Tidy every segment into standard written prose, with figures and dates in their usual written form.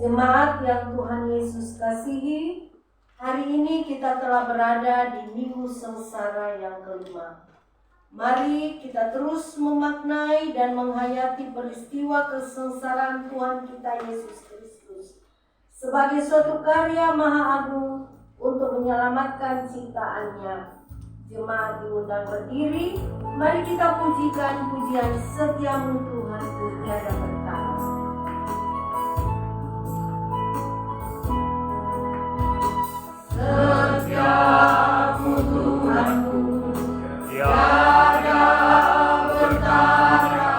Jemaat yang Tuhan Yesus kasihi, hari ini kita telah berada di minggu sengsara yang kelima. Mari kita terus memaknai dan menghayati peristiwa kesengsaraan Tuhan kita Yesus Kristus sebagai suatu karya maha agung untuk menyelamatkan ciptaannya. Jemaat diundang berdiri, mari kita pujikan pujian setiamu Tuhan tiada bertara. Setiamu Tuhanku, tiada bertara,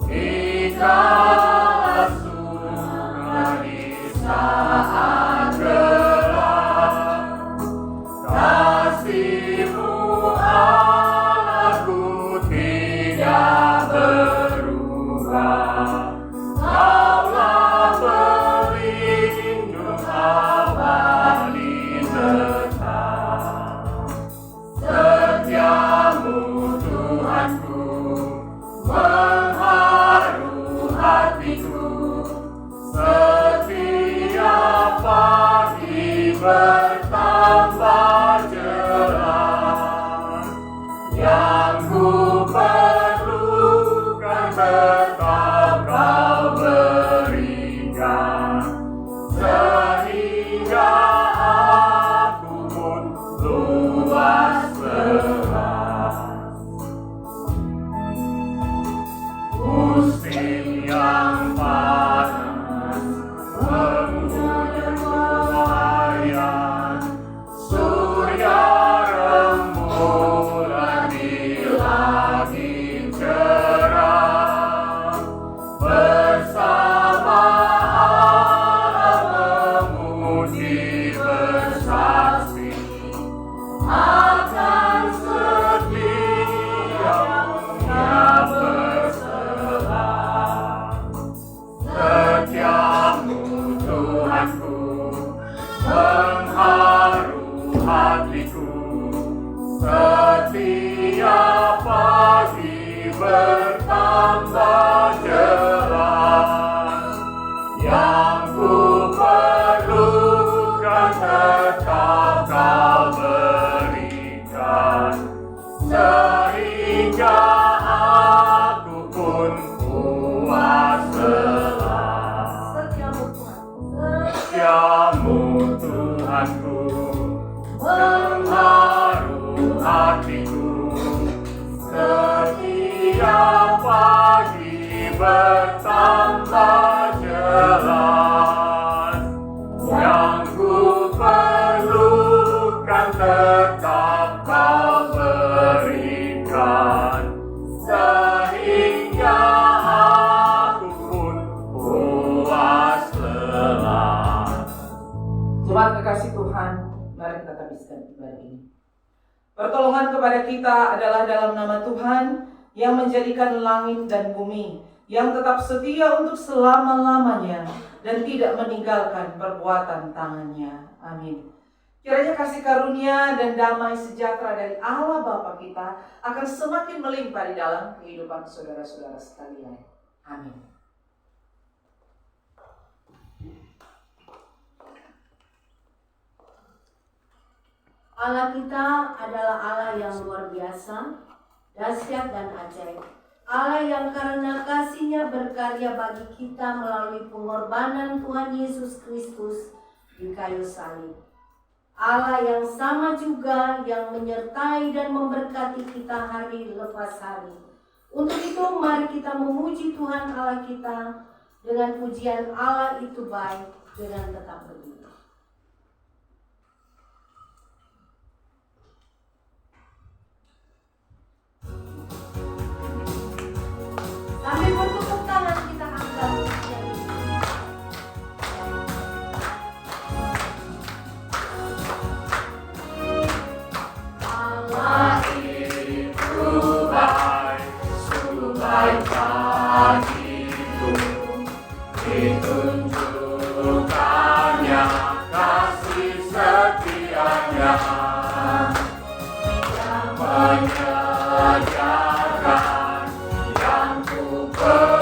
ikalah surga di saat gelap. Kasih-Mu Allahku tidak berubah. Kaulah pelindung abadi tetap. Setiamu Tuhanku mengharu hatiku. Setiap pagi bertambah jelas. Yang ku perlukan tetap Kau berikan, sehingga aku pun luas lelas. Musim yang panas mengguyur lumayan, surya rembulan di langit cerah. Bersama Allah memuji bersaksi akan setianya berserah. Setiamu Tuhanku mengharu hatiku. Setiap pagi bertambah jelas. Yang ku perlukan tetap Kau berikan, sehingga aku pun puas lelas. Setiamu Tuhanku mengharu hatiku. Setiap pagi bertambah jelas. Yang ku perlukan tetap Kau berikan, sehingga aku pun puas lelas. Jemaat kekasih Tuhan, mari kita habiskan ibadah ini. Pertolongan kepada kita adalah dalam nama Tuhan yang menjadikan langit dan bumi, yang tetap setia untuk selama-lamanya dan tidak meninggalkan perbuatan tangannya. Amin. Kiranya kasih karunia dan damai sejahtera dari Allah Bapa kita akan semakin melimpah di dalam kehidupan saudara-saudara sekalian. Amin. Allah kita adalah Allah yang luar biasa, dahsyat dan ajaib. Allah yang karena kasih-Nya berkarya bagi kita melalui pengorbanan Tuhan Yesus Kristus di kayu salib. Allah yang sama juga yang menyertai dan memberkati kita hari lepas hari. Untuk itu mari kita memuji Tuhan Allah kita dengan pujian Allah itu baik dengan tetap berdiri. Sambil bertepuk tangan kita angkat pujian. Allah itu baik, sungguh baik bagiku. Ditunjukkannya kasih setianya, yang menyegarkan, yang ku perlukan.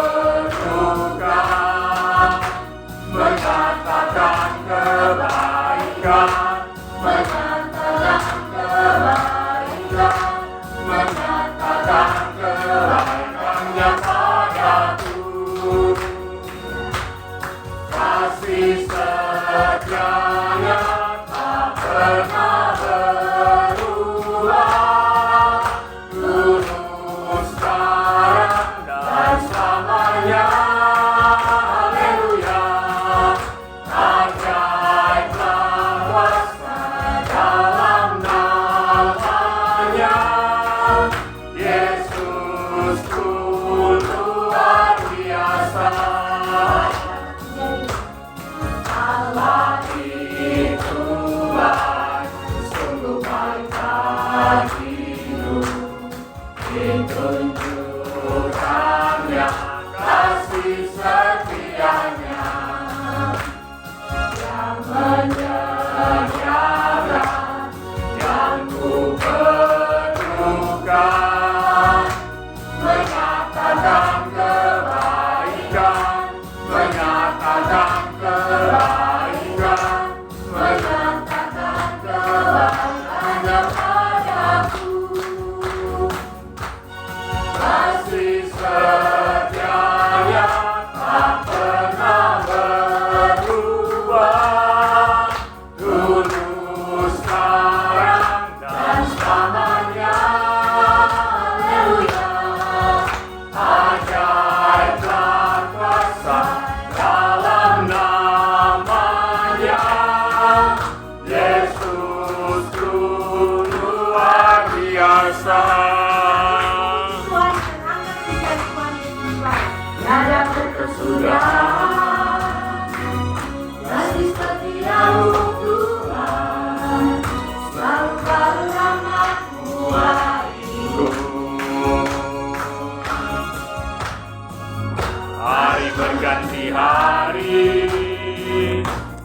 Hari berganti hari,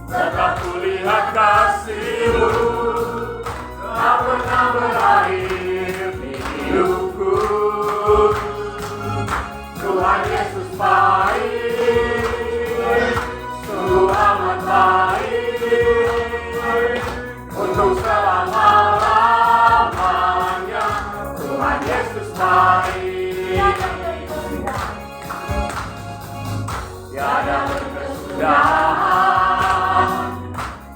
tetap kulihat kasih-Mu tak pernah berakhir di hidupku. Tuhan Yesus baik, sungguh amat baik, untuk selama-lamanya. Tuhan Yesus baik, tiada berkesudahan,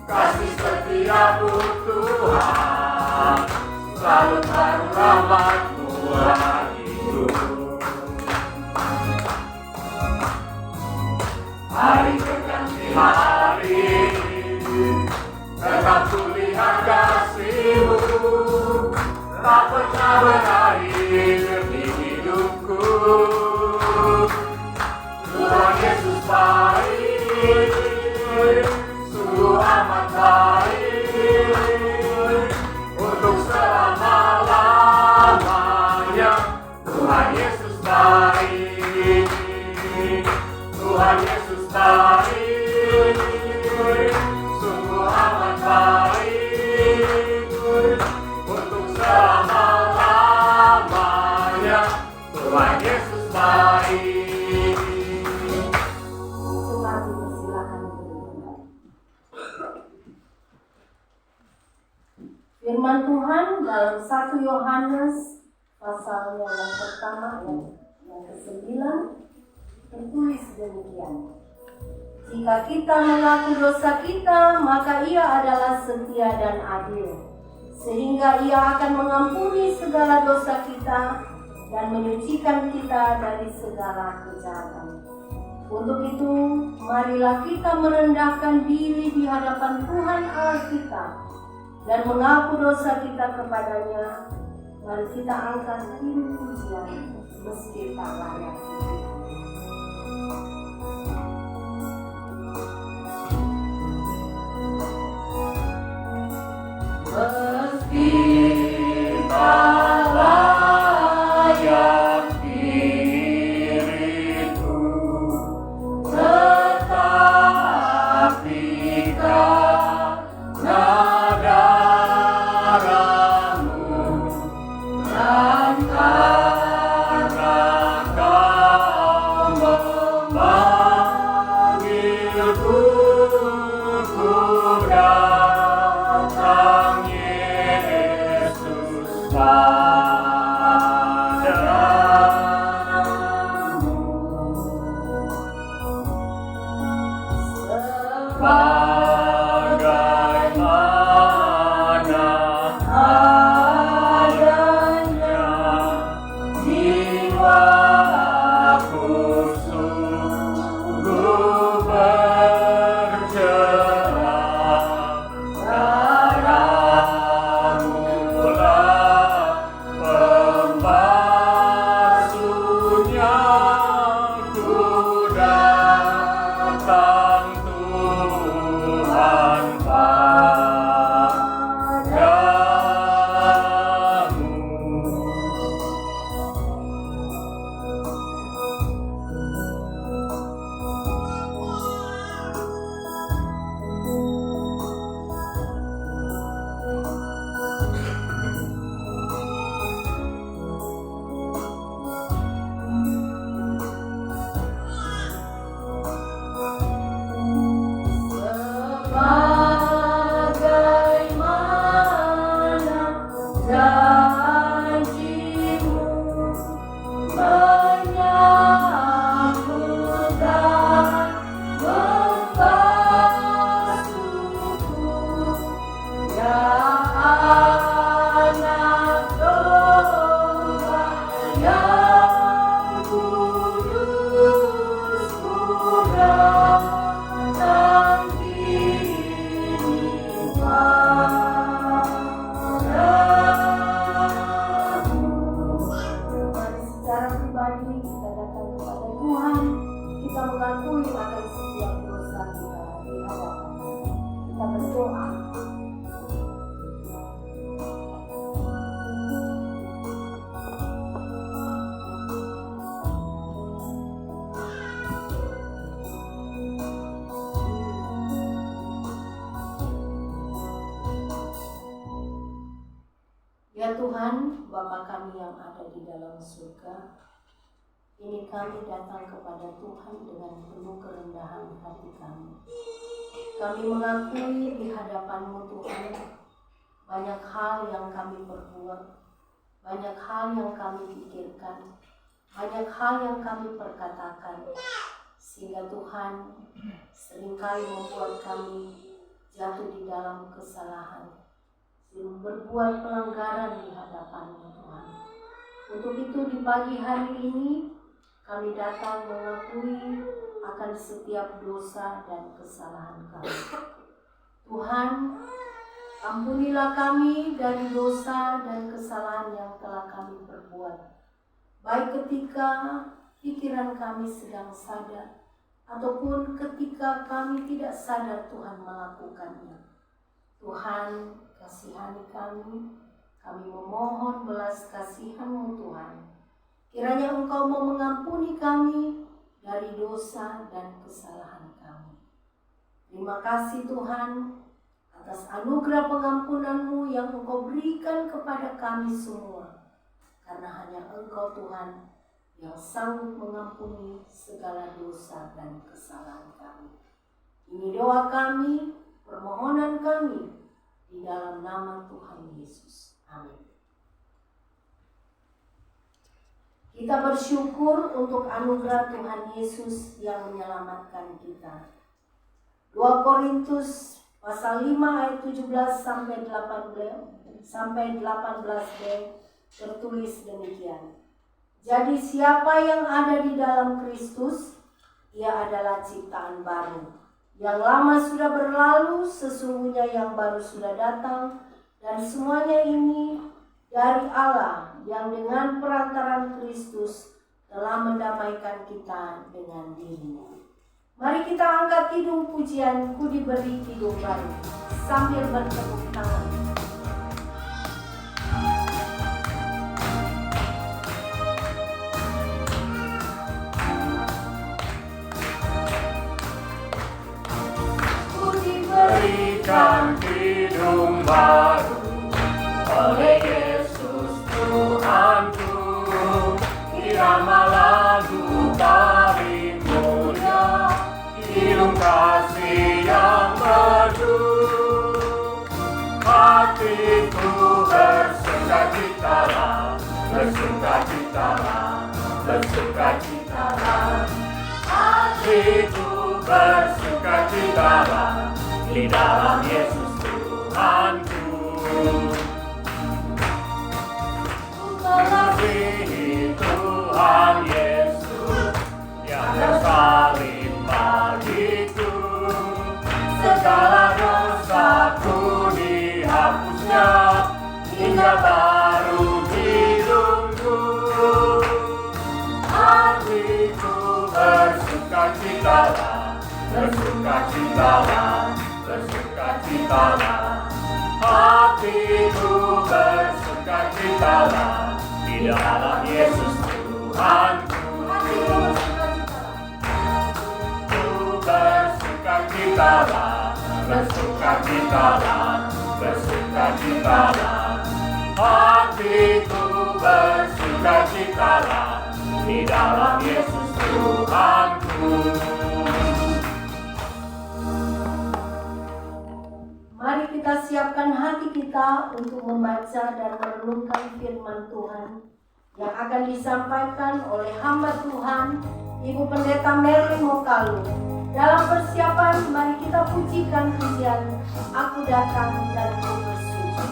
kasih setiamu Tuhan, selalu baru rahmat-Mu bagiku. Hari berganti hari, tetap kulihat kasih-Mu tak pernah berakhir di hidupku. Tuhan Yesus baik, sungguh amat baik, untuk selama-lamanya. Tuhan Yesus baik, Tuhan Yesus baik, sungguh amat baik, untuk selama-lamanya. Tuhan Yesus baik. Mari silakan duduk. Firman Tuhan dalam 1 Yohanes pasalnya yang pertama yang ke-9 tertulis demikian. Jika kita mengaku dosa kita, maka Ia adalah setia dan adil, sehingga Ia akan mengampuni segala dosa kita dan menyucikan kita dari segala kejahatan. Untuk itu, marilah kita merendahkan diri di hadapan Tuhan Allah kita dan mengaku dosa kita kepadanya. Mari kita angkat diri pujian meski tak layak. Meski tak layak diriku, tetapi karena darah-Mu dan karena Kau memanggilku, ku datang Yesus padamu. Bagaimana adanya jiwaku sungguh bercerah, darah-Mu lah pembasuhnya. Ku datang Tuhan padamu. Bagaimana janji-Mu menyambut dan membasuhku, ya anak domba yang kudus, ku datang kini padamu. Mari secara pribadi kita datang kepada Tuhan, kita mengakui akan setiap dosa kita di hadapan-Nya. Kita berdoa. Tuhan, Bapa kami yang ada di dalam surga, ini kami datang kepada Tuhan dengan penuh kerendahan hati kami. Kami mengakui di hadapan-Mu Tuhan, banyak hal yang kami perbuat, banyak hal yang kami pikirkan, banyak hal yang kami perkatakan, sehingga Tuhan seringkali membuat kami jatuh di dalam kesalahan, berbuat pelanggaran di hadapan-Mu Tuhan. Untuk itu di pagi hari ini kami datang mengakui akan setiap dosa dan kesalahan kami. Tuhan, ampunilah kami dari dosa dan kesalahan yang telah kami perbuat, baik ketika pikiran kami sedang sadar, ataupun ketika kami tidak sadar Tuhan melakukannya. Tuhan, kasihani kami memohon belas kasihan-Mu Tuhan. Kiranya Engkau mau mengampuni kami dari dosa dan kesalahan kami. Terima kasih Tuhan atas anugerah pengampunan-Mu yang Engkau berikan kepada kami semua. Karena hanya Engkau Tuhan yang sanggup mengampuni segala dosa dan kesalahan kami. Ini doa kami, permohonan kami, di dalam nama Tuhan Yesus. Amin. Kita bersyukur untuk anugerah Tuhan Yesus yang menyelamatkan kita. 2 Korintus pasal 5 ayat 17 sampai 18b tertulis demikian. Jadi siapa yang ada di dalam Kristus, ia adalah ciptaan baru. Yang lama sudah berlalu, sesungguhnya yang baru sudah datang, dan semuanya ini dari Allah yang dengan perantaran Kristus telah mendamaikan kita dengan dirinya. Mari kita angkat kidung pujian, Ku diberi kidung baru, sambil bertepuk tangan. Berikan hidung baru oleh Yesus Tuhanku, irama lagu paling mulia, hidung kasih yang merdu. Hatiku bersukacitalah, bersukacitalah, bersukacitalah. Hatiku bersukacitalah di dalam Yesus Tuhanku. Mengasihi Tuhan Yesus yang tersalib bagiku, segala dosaku dihapusnya, hingga baru hidupku. Hatiku bersukacitalah, bersukacitalah, bersukacitalah. Hatiku bersukacitalah di dalam Yesus Tuhanku. Ku bersukacitalah, bersukacitalah, bersukacitalah. Hatiku bersukacitalah di dalam Yesus Tuhanku. Mari kita siapkan hati kita untuk membaca dan merenungkan firman Tuhan yang akan disampaikan oleh hamba Tuhan, Ibu Pendeta Merlin Mokalu. Dalam persiapan, mari kita pujikan pujian Aku Datang dan Ku Bersujud.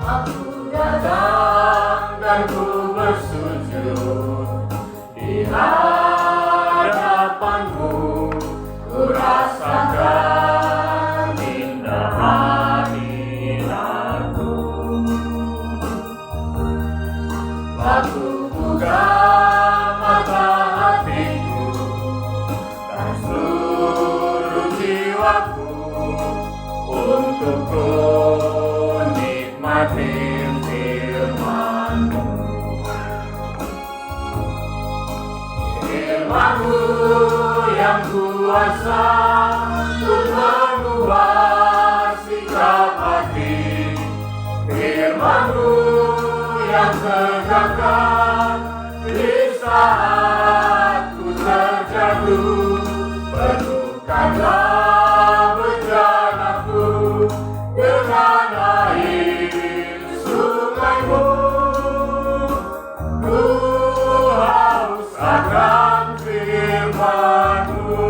Aku datang dan ku bersujud di hadapanmu, ku rasakan indah hadiratmu. Aku buka mata hatiku dan seluruh jiwaku untuk ku nikmati firman-Mu. Firman-Mu yang yang kuasa untuk mengubah sikap hati. Firman-Mu yang tegakkan di saat ku terjatuh. Penuhkanlah bejanaku dengan air sungai-Mu. Ku haus akan firman-Mu.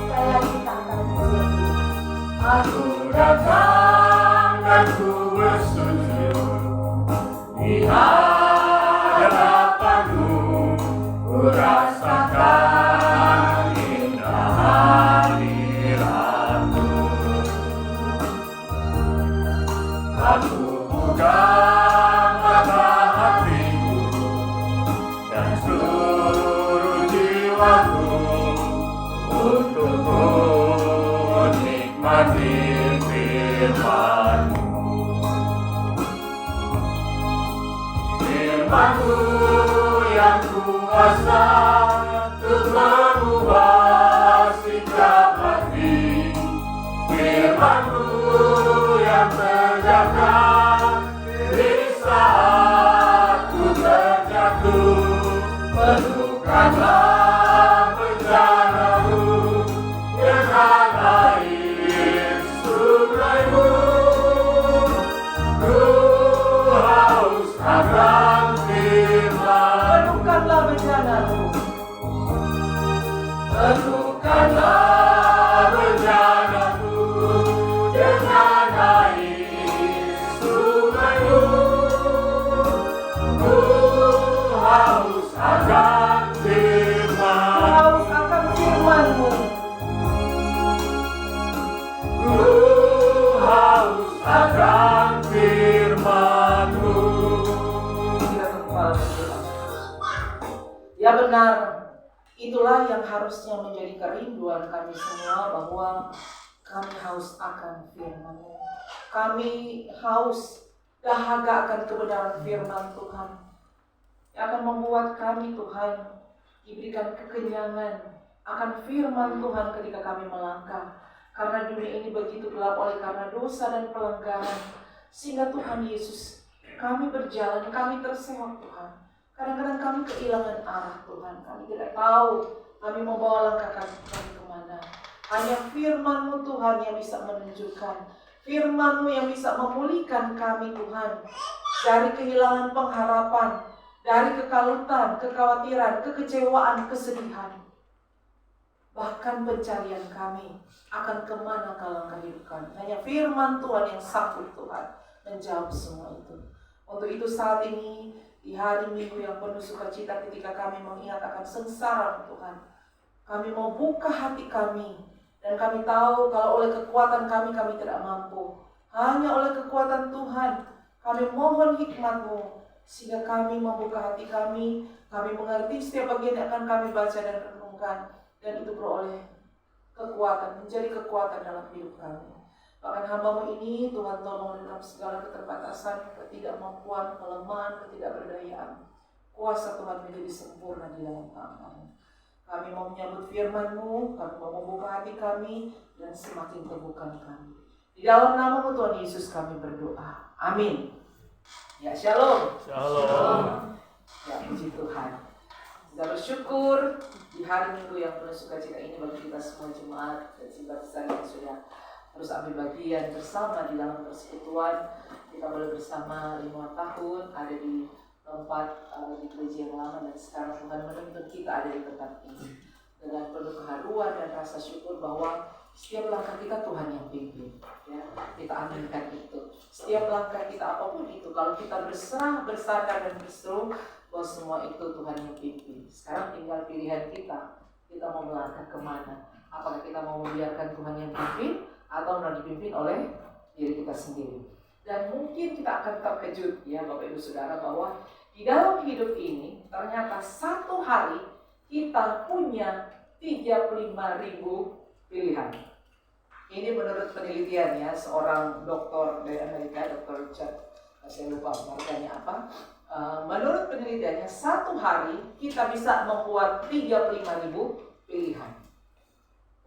Sekali lagi kita akan berjanji. Aku datang dan ku bersujud di hadapan-Mu. Ku rasakan indah hadirat-Mu. Aku buka mata hatiku dan seluruh jiwaku untuk menikmati firman-Mu. Firman-Mu yang kuasa untuk mengubah sikap hati. Firman-Mu yang tegakkan di saat ku terjatuh. Penuhkanlah bejana-Mu dengan air sungai-Mu. Ku haus akan firman-Mu. Penuhkanlah bejana-Mu. Penuhkanlah bejana-Mu dengan air sungai-Mu. Ku haus akan firman-Mu. Haus akan firman-Mu. Ku haus akan firman-Mu. Kita kepala berdoa. Ya benar, itulah yang harusnya menjadi kerinduan kami semua, bahwa kami haus akan firman-Mu. Kami haus, dahaga akan kebenaran firman Tuhan, yang akan membuat kami, Tuhan, diberikan kekenyangan akan firman Tuhan ketika kami melangkah. Karena dunia ini begitu gelap oleh karena dosa dan pelanggaran, sehingga Tuhan Yesus, kami berjalan, kami tersewak Tuhan. Kadang-kadang kami kehilangan arah Tuhan, kami tidak tahu kami mau bawa langkah kami kemana. Hanya firman-Mu Tuhan yang bisa menunjukkan, firman-Mu yang bisa memulihkan kami Tuhan, dari kehilangan pengharapan, dari kekalutan, kekhawatiran, kekecewaan, kesedihan. Bahkan pencarian kami akan kemana langkah hidup kami. Hanya firman Tuhan yang sanggup Tuhan menjawab semua itu. Untuk itu saat ini, di hari Minggu yang penuh sukacita, ketika kami mengingat akan sengsara Tuhan, kami mau buka hati kami, dan kami tahu kalau oleh kekuatan kami tidak mampu. Hanya oleh kekuatan Tuhan, kami mohon hikmat-Mu, sehingga kami membuka hati kami mengerti setiap bagian yang akan kami baca dan renungkan, dan itu beroleh kekuatan, menjadi kekuatan dalam hidup kami. Bahkan hamba-Mu ini, Tuhan tolong dalam segala keterbatasan, ketidakmampuan, kelemahan, ketidakberdayaan, kuasa Tuhan menjadi sempurna di dalam tangan-Mu. Kami mau menyambut firman-Mu, kami mau membuka hati kami, dan semakin teguhkan kami. Di dalam nama-Mu Tuhan Yesus kami berdoa. Amin. Ya, shalom. Shalom. Ya, puji Tuhan. Kita bersyukur di hari Minggu yang penuh sukacita ini bagi kita semua jemaat dan simpatisan yang sudah terus ambil bagian bersama di dalam persekutuan. Kita boleh bersama 5 tahun ada di tempat di gereja yang lama, dan sekarang Tuhan menuntun kita ada di tempat ini dengan penuh keharuan dan rasa syukur bahwa setiap langkah kita Tuhan yang pimpin. Ya, kita aminkan itu. Setiap langkah kita apapun itu, kalau kita berserah, bersandar dan berseru bahwa semua itu Tuhan yang pimpin. Sekarang tinggal pilihan kita mau melangkah kemana. Apakah kita mau membiarkan Tuhan yang pimpin, atau mau dipimpin oleh diri kita sendiri. Dan mungkin kita akan terkejut ya Bapak Ibu Saudara, bahwa di dalam hidup ini ternyata satu hari kita punya 35.000 pilihan. Ini menurut penelitian ya, seorang dokter dari Amerika, Dr. Richard, saya lupa markanya apa. Menurut penelitiannya, satu hari kita bisa membuat 35.000 pilihan.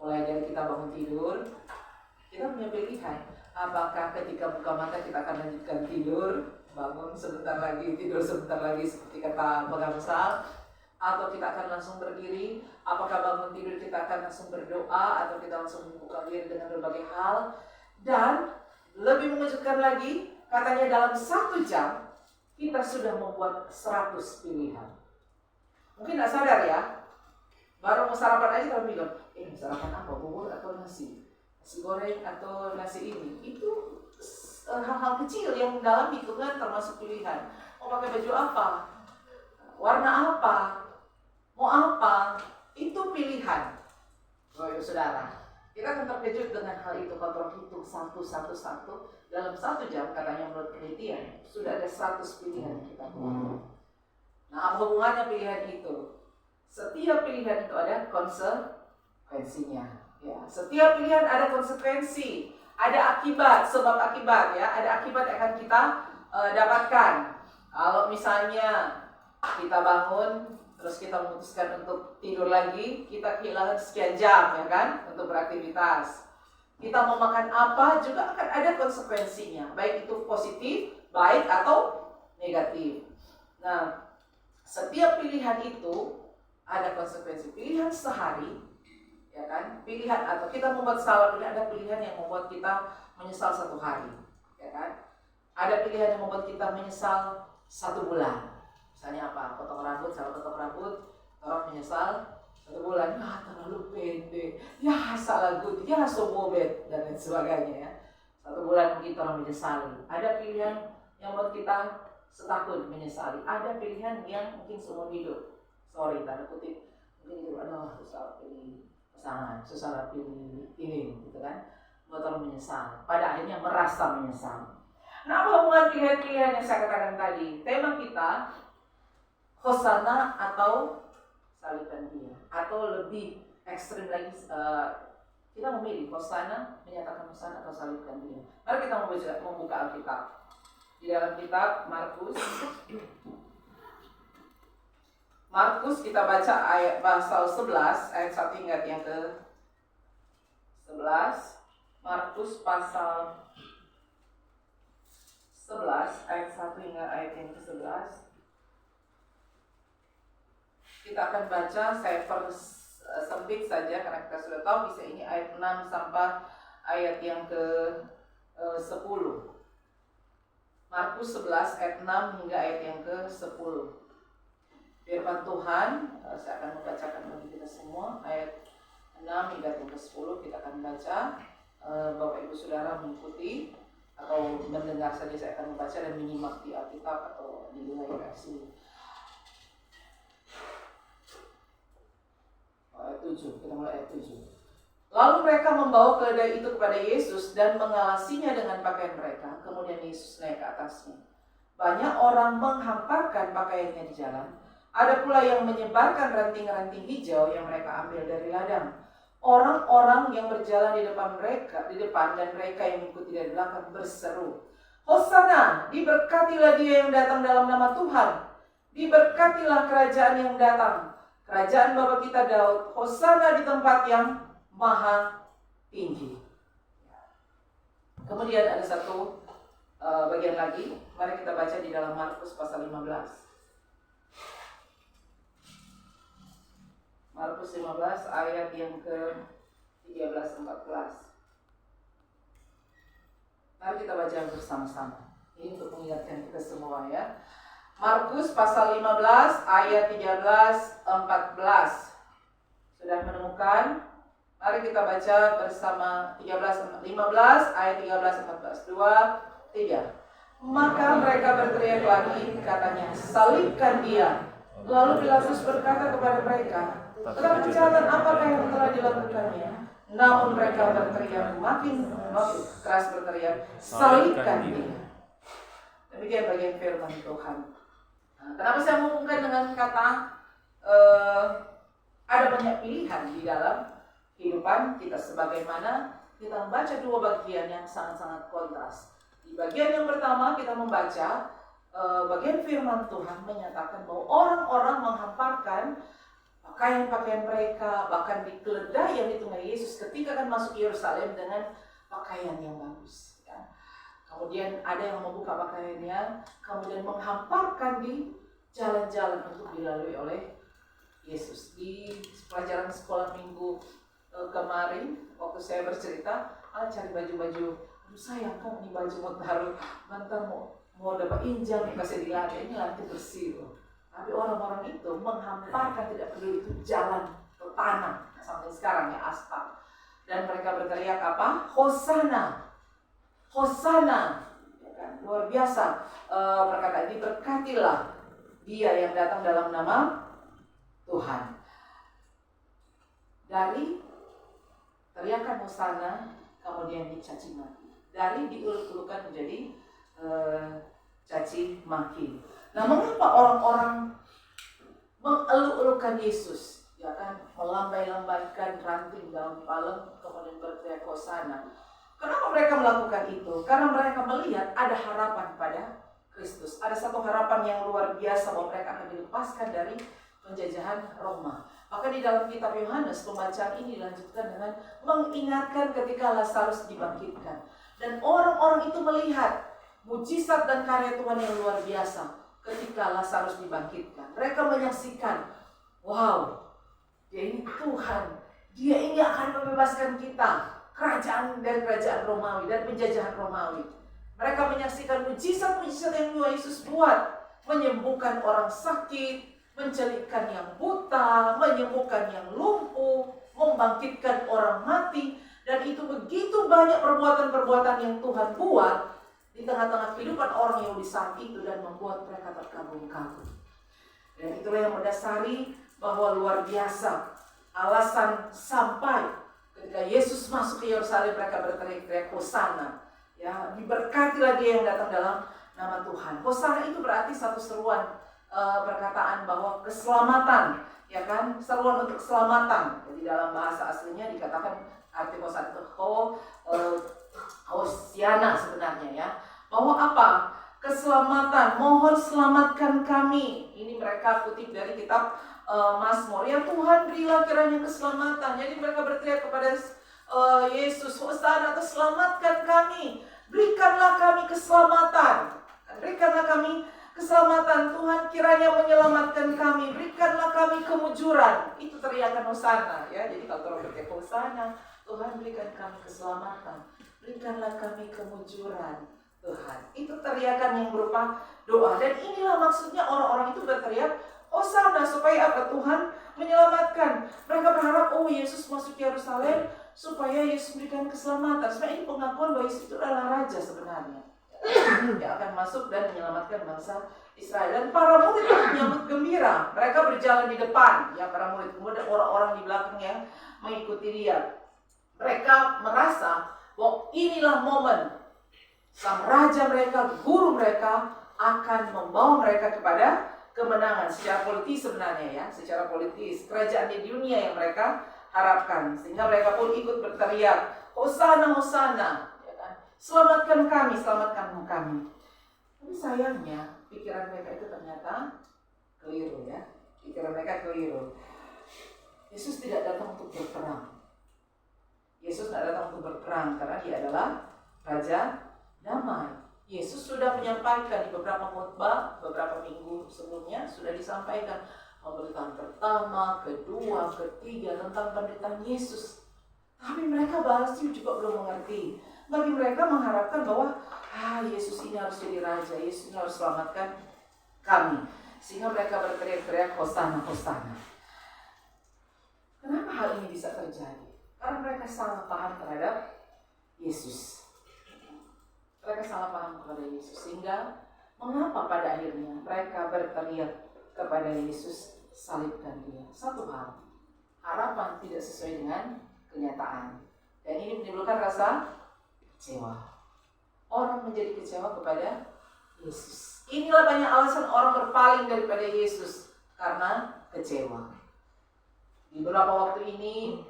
Mulai dari kita bangun tidur, kita punya pilihan. Apakah ketika buka mata kita akan lanjutkan tidur, bangun sebentar lagi, tidur sebentar lagi seperti kata Bagamsal, atau kita akan langsung berdiri. Apakah bangun tidur kita akan langsung berdoa, atau kita langsung membuka diri dengan berbagai hal. Dan lebih mengejutkan lagi, katanya dalam 1 jam kita sudah membuat 100 pilihan. Mungkin tidak sadar ya, baru mau sarapan aja kita bilang, sarapan apa, bubur atau nasi goreng atau nasi ini. Itu hal-hal kecil yang dalam hitungan termasuk pilihan. Mau pakai baju apa, warna apa, mau apa, itu pilihan. Saudara, kita akan terkejut dengan hal itu kalau hitung satu dalam 1 jam. Katanya menurut penelitian sudah ada 100 pilihan kita buat. Nah, apa hubungannya pilihan itu? Setiap pilihan itu ada konsekuensinya. Ya, setiap pilihan ada konsekuensi, ada akibat, sebab akibat ya, ada akibat yang akan kita dapatkan. Kalau misalnya kita bangun, terus kita memutuskan untuk tidur lagi, kita kehilangan sekian jam ya kan, untuk beraktivitas. Kita mau makan apa juga akan ada konsekuensinya, baik itu positif, baik atau negatif. Nah, setiap pilihan itu ada konsekuensi. Pilihan sehari, ya kan? Pilihan atau kita membuat salah pilihan, ada pilihan yang membuat kita menyesal 1 hari, ya kan? Ada pilihan yang membuat kita menyesal 1 bulan. Misalnya apa? Potong rambut, salah potong rambut, orang menyesal 1 bulan. Ya terlalu pendek, ya salah gunting, ya sobobet dan lain sebagainya ya. 1 bulan mungkin orang menyesali. Ada pilihan yang membuat kita setahun menyesali. Ada pilihan yang mungkin seumur hidup. Sorry, tanda kutip. Mungkin itu, aduh, salah pilih pasangan, salah pilih ini, gitu kan. Buat orang menyesal. Pada akhirnya merasa menyesal. Nah, apa hubungan pilihan-pilihan yang saya katakan tadi? Tema kita, Hosana atau salibkan dia. Atau lebih ekstrim lagi, kita memilih Hosana, menyatakan Hosana atau salibkan dia. Mari kita membuka Alkitab. Di dalam kitab Markus kita baca ayat pasal 11 ayat 1 hingga yang ke 11. Markus pasal 11 ayat 1 hingga ayat yang ke 11. Kita akan baca, saya sempit saja karena kita sudah tahu bisa ini ayat 6 sampai ayat yang ke 10. Markus 11 ayat 6 hingga ayat yang ke 10. Firman Tuhan, saya akan membacakan bagi kita semua ayat 6 hingga yang ke 10. Kita akan baca, Bapak Ibu Saudara mengikuti atau mendengar saja, saya akan membaca dan menyimak di Alkitab atau di layar versi. Ayat 7, kita mulai ayat 7. Lalu mereka membawa keledai itu kepada Yesus dan mengalasinya dengan pakaian mereka. Kemudian Yesus naik ke atasnya. Banyak orang menghamparkan pakaiannya di jalan. Ada pula yang menyebarkan ranting-ranting hijau yang mereka ambil dari ladang. Orang-orang yang berjalan di depan dan mereka yang mengikuti dari belakang berseru, Hosana, diberkatilah dia yang datang dalam nama Tuhan. Diberkatilah kerajaan yang datang, kerajaan Bapa kita Daud. Hosana di tempat yang maha tinggi. Kemudian ada satu bagian lagi. Mari kita baca di dalam Markus pasal 15. Markus 15 ayat yang ke 13-14. Mari kita baca bersama-sama. Ini untuk mengingatkan kita semua ya. Markus pasal 15 ayat 13-14. Sudah menemukan? Mari kita baca bersama 15 ayat 13-14. 2, 3. Maka mereka berteriak lagi, katanya, salibkan dia. Lalu Pilatus berkata kepada mereka, tentang kejahatan apakah yang telah dilakukannya? Namun mereka berteriak makin keras berteriak, salibkan dia. Demikian bagian firman Tuhan. Nah, kenapa saya menghubungkan dengan kata ada banyak pilihan di dalam kehidupan kita, sebagaimana kita membaca dua bagian yang sangat-sangat kontras. Di bagian yang pertama kita membaca bagian firman Tuhan menyatakan bahwa orang-orang menghamparkan pakaian-pakaian mereka, bahkan di keledai yang di tengah Yesus ketika akan masuk Yerusalem dengan pakaian yang bagus. Ya. Kemudian ada yang membuka pakaiannya, kemudian menghamparkan di jalan-jalan untuk dilalui oleh Yesus. Di pelajaran sekolah minggu kemarin, waktu saya bercerita, cari baju-baju, aduh sayang kan ini baju mau taruh, bentar mau dapat injal, kasih di lantai, ini lantai bersih loh. Tapi orang-orang itu menghamparkan, tidak peduli itu jalan ke tanah, sampai sekarang ya aspal. Dan mereka berteriak apa? Hosana, Hosana, ya kan? Luar biasa. Perkataan diberkatilah dia yang datang dalam nama Tuhan. Dari teriakan Hosana kemudian dicaci maki. Dari diuluk-ulukan menjadi caci maki. Nah, mengapa orang-orang mengeluk-elukan Yesus? Ya kan, melambai-lambaikan ranting daun palem kemudian berteriak Hosana. Kenapa mereka melakukan itu? Karena mereka melihat ada harapan pada Kristus. Ada satu harapan yang luar biasa bahwa mereka akan dilepaskan dari penjajahan Roma. Maka di dalam kitab Yohanes pembacaan ini dilanjutkan dengan mengingatkan ketika Lazarus dibangkitkan. Dan orang-orang itu melihat mujizat dan karya Tuhan yang luar biasa ketika Lazarus dibangkitkan. Mereka menyaksikan, wow, dia ini Tuhan. Dia ini akan membebaskan kita dari kerajaan Romawi dan penjajahan Romawi. Mereka menyaksikan mujizat-mujizat yang Tuhan Yesus buat, menyembuhkan orang sakit, mencelikkan yang buta, menyembuhkan yang lumpuh, membangkitkan orang mati. Dan itu begitu banyak perbuatan-perbuatan yang Tuhan buat di tengah-tengah kehidupan orang Yahudi saat itu dan membuat mereka terkagum-kagum. Dan itulah yang mendasari bahwa luar biasa alasan sampai ketika Yesus masuk ke Yerusalem mereka berteriak-teriak Hosana. Ya, diberkatilah dia yang datang dalam nama Tuhan. Hosana itu berarti satu seruan perkataan bahwa keselamatan, ya kan, seruan untuk keselamatan. Jadi dalam bahasa aslinya dikatakan arti Hosana itu Hosiana sebenarnya ya. Bahwa apa? Keselamatan, mohon selamatkan kami. Ini mereka kutip dari kitab Mazmur. Ya Tuhan, berilah kiranya keselamatan. Jadi mereka berteriak kepada Yesus, Hosana, selamatkan kami. Berikanlah kami keselamatan. Berikanlah kami keselamatan. Tuhan kiranya menyelamatkan kami. Berikanlah kami kemujuran. Itu teriakan Hosana ya. Jadi kalau orang berteriak Hosana, Tuhan berikan kami keselamatan. Berikanlah kami kemujuran Tuhan. Itu teriakan yang berupa doa. Dan inilah maksudnya orang-orang itu berteriak Hosana supaya apa? Tuhan menyelamatkan. Mereka berharap Yesus masuk Yerusalem supaya Yesus berikan keselamatan. Sebenarnya ini pengakuan bahwa Yesus itu adalah raja sebenarnya. Yang akan masuk dan menyelamatkan bangsa Israel. Dan para murid menyambut gembira. Mereka berjalan di depan. Ya, para murid, kemudian orang-orang di belakang yang mengikuti dia. Mereka merasa bahwa inilah momen sang raja mereka, guru mereka akan membawa mereka kepada kemenangan secara politis sebenarnya ya, secara politis kerajaan di dunia yang mereka harapkan, sehingga mereka pun ikut berteriak Hosana, Hosana, ya kan? Selamatkan kami, selamatkan kami. Tapi sayangnya pikiran mereka itu ternyata keliru ya, pikiran mereka keliru. Yesus tidak datang untuk berperang. Yesus tidak datang untuk berperang karena dia adalah raja damai. Yesus sudah menyampaikan di beberapa khotbah, beberapa minggu sebelumnya sudah disampaikan pemberitaan pertama, kedua, ketiga tentang penderitaan Yesus. Tapi mereka masih juga belum mengerti. Bagi mereka mengharapkan bahwa Yesus ini harus jadi raja, Yesus ini harus selamatkan kami. Sehingga mereka berteriak-teriak Hosana, Hosana. Kenapa hal ini bisa terjadi? Karena mereka salah paham terhadap Yesus. Mereka salah paham kepada Yesus, sehingga mengapa pada akhirnya mereka berteriak kepada Yesus, salibkan dia. Satu hal, harapan tidak sesuai dengan kenyataan, dan ini menimbulkan rasa kecewa. Orang menjadi kecewa kepada Yesus. Inilah banyak alasan orang berpaling daripada Yesus karena kecewa. Di beberapa waktu ini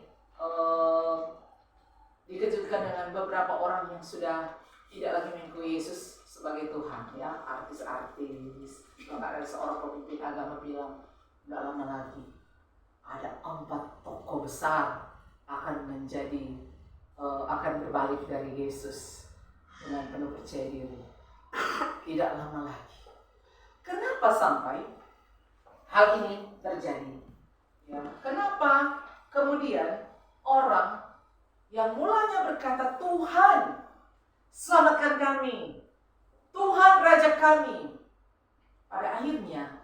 dikejutkan dengan beberapa orang yang sudah tidak lagi mengakui Yesus sebagai Tuhan ya, artis-artis. Bahkan ada seorang pemimpin agama bilang, tidak lama lagi ada 4 tokoh besar akan akan berbalik dari Yesus dengan penuh percaya diri. Tidak lama lagi. Kenapa sampai hal ini terjadi? Ya, kenapa kemudian orang yang mulanya berkata, Tuhan, selamatkan kami, Tuhan Raja kami, pada akhirnya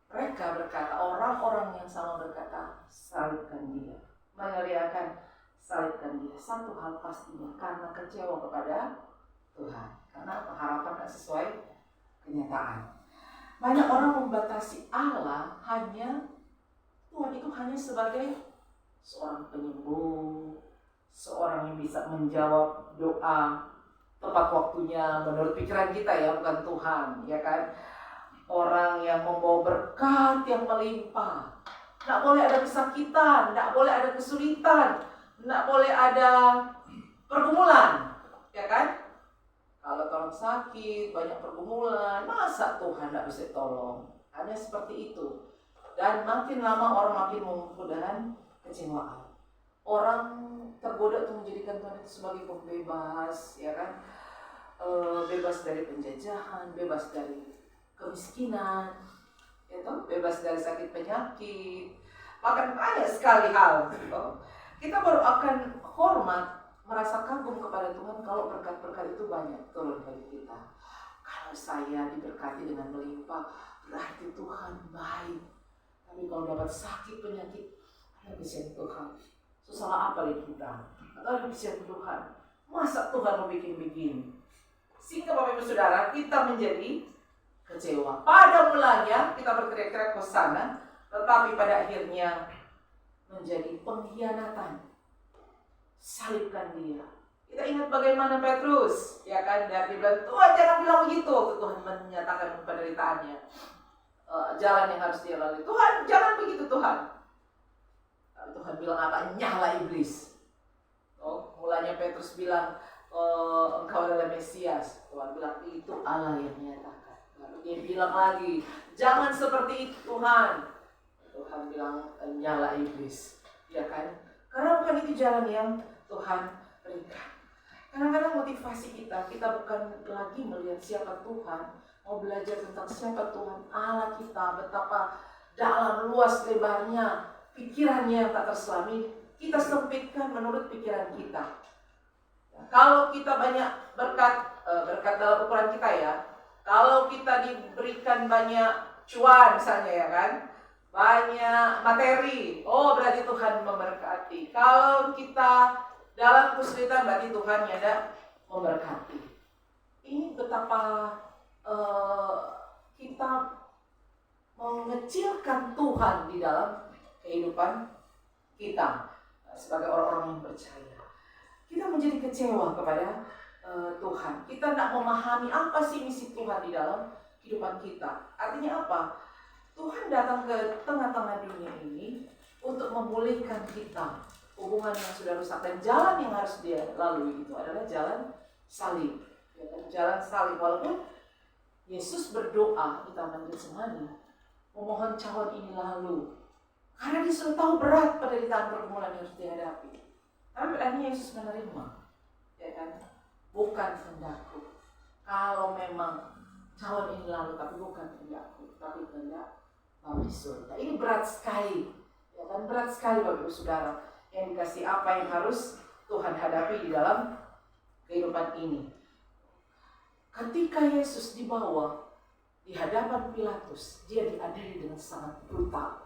mereka berkata, orang-orang yang sama berkata, salibkan dia, meneriakan salibkan dia. Satu hal pastinya, karena kecewa kepada Tuhan. Karena harapan tidak sesuai kenyataan. Banyak orang membatasi Allah Tuhan itu hanya sebagai seorang penyembuh, seorang yang bisa menjawab doa tepat waktunya menurut pikiran kita ya, bukan Tuhan, ya kan? Orang yang membawa berkat yang melimpah. Tidak boleh ada kesakitan, tidak boleh ada kesulitan, tidak boleh ada pergumulan, ya kan? Kalau orang sakit, banyak pergumulan, masa Tuhan tidak bisa tolong? Hanya seperti itu. Dan makin lama orang makin mengumpul dengan kecewaan. Orang tergoda untuk menjadikan Tuhan itu sebagai pembebas, ya kan? Bebas dari penjajahan, bebas dari kemiskinan, ya toh? Bebas dari sakit penyakit. Bahkan banyak sekali hal. Kita baru akan hormat, merasa kagum kepada Tuhan kalau berkat-berkat itu banyak turun bagi kita. Kalau saya diberkati dengan melimpah, berarti Tuhan baik. Tapi kalau dapat sakit penyakit, ada kesian Tuhan. Salah apa lagi kita? Atau ada kesian Tuhan? Masa Tuhan mau bikin-bikin? Sehingga Bapak Ibu Saudara, kita menjadi kecewa. Pada mulanya kita berteriak-teriak hosana, tetapi pada akhirnya menjadi pengkhianatan. Salibkan dia. Kita ingat bagaimana Petrus, ya kan, dari bilang, Tuhan jangan bilang begitu. Tuhan menyatakan penderitaannya, jalan yang harus dia lalui. Tuhan jangan begitu Tuhan. Tuhan bilang apa? Nyala iblis. Mulanya Petrus bilang, engkau adalah Mesias. Tuhan bilang, itu Allah yang menyatakan. Lalu dia bilang lagi, jangan seperti itu Tuhan. Tuhan bilang, nyala iblis, ya kan? Karena bukan itu jalan yang Tuhan berikan. Kadang-kadang motivasi kita bukan lagi melihat siapa Tuhan, mau belajar tentang siapa Tuhan Allah kita, betapa dalam luas lebarnya pikirannya yang tak terselami, kita sempitkan menurut pikiran kita. Kalau kita banyak berkat dalam ukuran kita ya, kalau kita diberikan banyak cuan misalnya ya kan, banyak materi, berarti Tuhan memberkati. Kalau kita dalam kesulitan, berarti Tuhan yang ada memberkati. Ini betapa kita mengecilkan Tuhan di dalam kehidupan kita sebagai orang-orang yang percaya. Kita menjadi kecewa kepada Tuhan. Kita tidak memahami apa sih misi Tuhan di dalam kehidupan kita. Artinya apa? Tuhan datang ke tengah-tengah dunia ini untuk memulihkan kita, hubungan yang sudah rusak, dan jalan yang harus dia lalui itu adalah jalan salib. Jalan salib, walaupun Yesus berdoa di Taman Getsemani, memohon cawan ini lalu, karena dia sudah tahu berat penderitaan pergumulan yang harus dihadapi. Tapi berarti Yesus menerima, ya kan? Bukan kehendakku. Kalau memang cawan ini lalu, tapi bukan kehendakku, tapi kehendak Bapa di surga. Ini berat sekali, ya kan? Berat sekali Bapak Ibu Saudara, yang dikasih apa yang harus Tuhan hadapi di dalam kehidupan ini. Ketika Yesus dibawa di hadapan Pilatus, dia diadili dengan sangat brutal,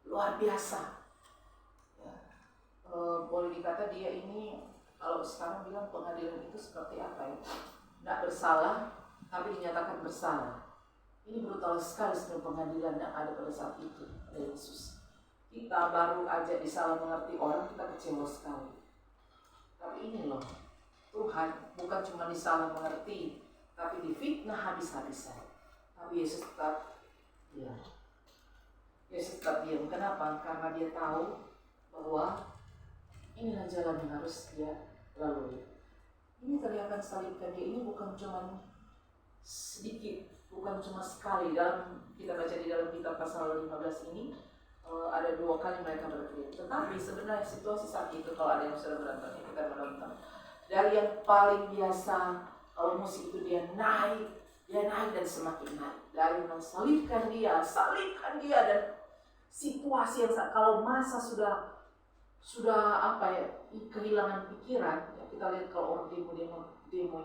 luar biasa. Ya. Boleh dikata dia ini, kalau sekarang bilang pengadilan itu seperti apa ya? Tidak bersalah, tapi dinyatakan bersalah. Ini brutal sekali sebenarnya pengadilan yang ada pada saat itu oleh Yesus. Kita baru aja disalah mengerti orang, kita kecewa sekali. Tapi ini loh, Tuhan bukan cuma disalah mengerti, tapi difitnah habis-habisan. Tapi Yesus tetap diam. Yesus tetap diam. Kenapa? Karena dia tahu bahwa inilah jalan yang harus dia lalui. Ini teriakan salibkan dia ini bukan cuma sedikit, bukan cuma sekali. Dalam kita baca di dalam kitab pasal 15 ini, ada 2 kali mereka berteriak. Tetapi sebenarnya situasi saat itu, kalau ada yang sudah berantem, kita menonton. Dari yang paling biasa, kalau musik itu dia naik dan semakin naik. Dari salibkan dia, dan situasi yang kalau masa sudah kehilangan pikiran, ya kita lihat kalau orang demo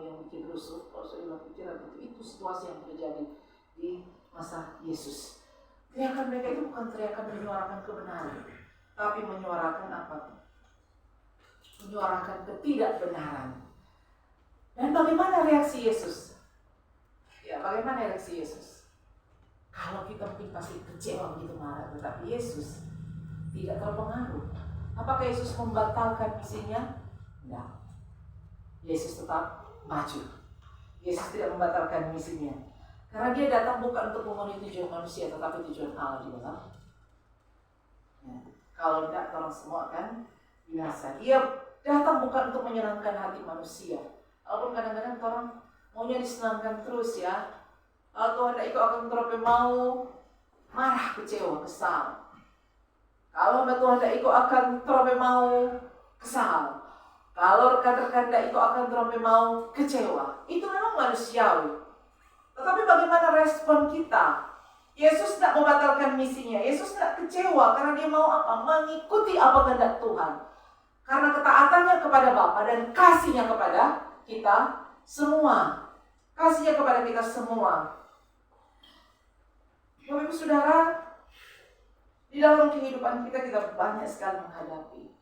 yang bikin rusuh, kalau sudah hilang pikiran itu situasi yang terjadi di masa Yesus. Teriakan mereka itu bukan teriakan menyuarakan kebenaran, tapi menyuarakan apa? Menyuarakan ketidakbenaran. Dan bagaimana reaksi Yesus? Ya, bagaimana reaksi Yesus? Kalau kita mungkin pasti kecewa begitu marah, tetapi Yesus tidak terpengaruh. Apakah Yesus membatalkan misinya? Tidak. Yesus tetap maju. Yesus tidak membatalkan misinya. Karena dia datang bukan untuk memenuhi tujuan manusia, tetapi tujuan Allah di dalam. Ya. Kalau tidak, orang semua akan binasa. Dia datang bukan untuk menyenangkan hati manusia. Walaupun kadang-kadang orang maunya disenangkan terus ya. Kalau Tuhan tidak ikut akan terlalu mau marah, kecewa, kesal. Kalau Tuhan tidak ikut akan terlalu mau kesal. Kalau rekan-rekan tidak ikut akan terlalu mau kecewa. Itu memang manusiawi. Tetapi bagaimana respon kita? Yesus tidak membatalkan misinya. Yesus tidak kecewa karena dia mau apa? Mengikuti apa kehendak Tuhan. Karena ketaatannya kepada Bapa dan kasihnya kepada kita semua. Kasihnya kepada kita semua. Bapak Ibu Saudara, di dalam kehidupan kita banyak sekali menghadapi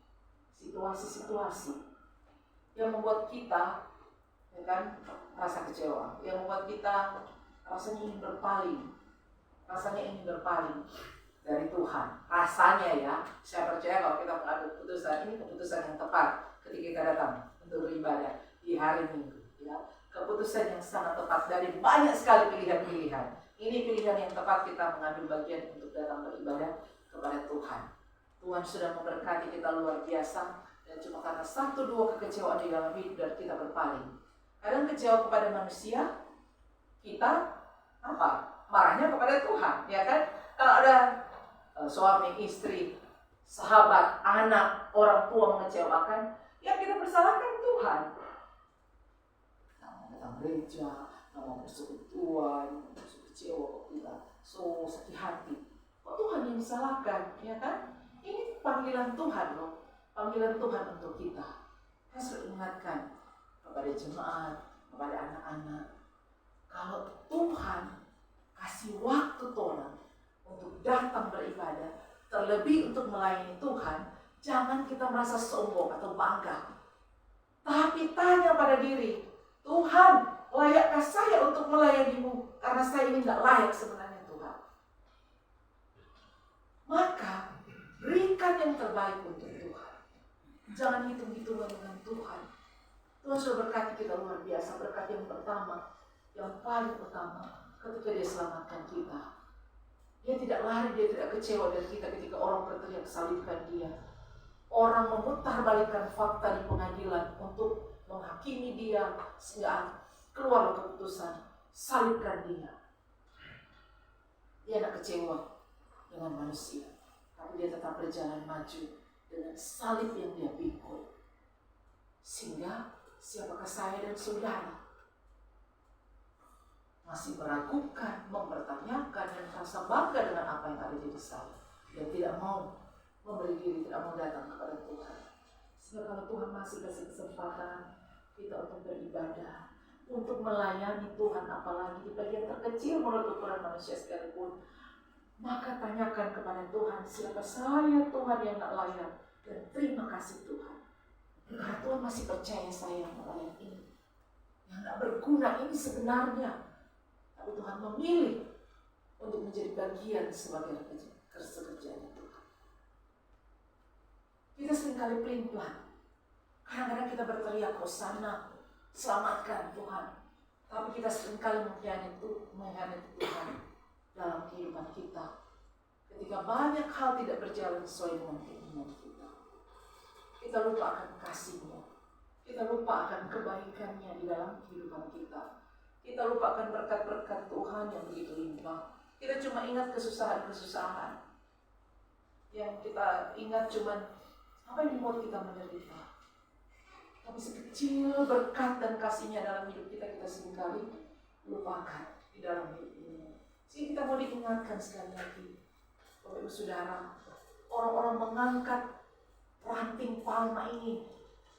situasi-situasi yang membuat kita rasa kecewa, yang membuat kita rasanya ingin berpaling dari Tuhan. Rasanya ya, saya percaya kalau kita mengambil keputusan ini keputusan yang tepat ketika kita datang untuk beribadah di hari Minggu. Ya. Keputusan yang sangat tepat dari banyak sekali pilihan-pilihan. Ini pilihan yang tepat kita mengambil bagian untuk datang beribadah kepada Tuhan. Tuhan sudah memberkati kita luar biasa, dan cuma karena 1-2 kekecewaan di dalam hidup dan kita berpaling. Kadang kecewa kepada manusia, kita marahnya kepada Tuhan, ya kan? Kalau ada suami, istri, sahabat, anak, orang tua mengecewakan, yang kita bersalahkan Tuhan. Datang gereja, mau bersekutuan, kecewa kita, sakit hati. Kok Tuhan yang disalahkan, ya kan? Ini panggilan Tuhan loh, panggilan Tuhan untuk kita. Saya selalu ingatkan kepada jemaat, kepada anak-anak, kalau Tuhan kasih waktu orang untuk datang beribadah, terlebih untuk melayani Tuhan, jangan kita merasa sombong atau bangga. Tapi tanya pada diri, Tuhan, layakkah saya untuk melayanimu? Karena saya ini tidak layak sebenarnya Tuhan. Maka berikan yang terbaik untuk Tuhan. Jangan hitung-hitungan dengan Tuhan. Tuhan sudah berkati kita luar biasa. Berkat yang pertama, yang paling utama, ketika dia selamatkan kita. Dia tidak lari, dia tidak kecewa dari kita ketika orang berteriak salibkan dia. Orang memutarbalikkan fakta di pengadilan untuk menghakimi dia sehingga keluar keputusan salibkan dia. Dia tidak kecewa dengan manusia, tapi dia tetap berjalan maju dengan salib yang dia pikul. Sehingga siapakah saya dan saudara masih meragukan, mempertanyakan, dan merasa bangga dengan apa yang ada di diri saya, dan tidak mau memberi diri, tidak mau datang kepada Tuhan. Sehingga kalau Tuhan masih kasih kesempatan kita untuk beribadah, untuk melayani Tuhan, apalagi di bagian terkecil menurut ukuran manusia sekalipun, maka tanyakan kepada Tuhan, siapa saya Tuhan yang tak layak, dan terima kasih Tuhan. Karena Tuhan masih percaya saya yang layak ini, yang tak berguna ini sebenarnya, tapi Tuhan memilih untuk menjadi bagian sebagai kerja-kerjanya Tuhan. Kita seringkali pelin-pelan. Kadang-kadang kita berteriak, Hosana, selamatkan Tuhan. Tapi kita seringkali mengkhianati Tuhan dalam kehidupan kita. Ketika banyak hal tidak berjalan sesuai dengan keinginan kita. Kita lupa akan kasih-Nya. Kita lupa akan kebaikannya di dalam kehidupan kita. Kita lupa akan berkat-berkat Tuhan yang begitu limpah. Kita cuma ingat kesusahan-kesusahan. Yang kita ingat cuman apa yang membuat kita menderita. Tapi sekecil berkat dan kasihnya dalam hidup kita seringkali lupakan di dalam hidup ini. Jadi kita mau diingatkan sekali lagi, Bapak Ibu Saudara, orang-orang mengangkat ranting palma ini.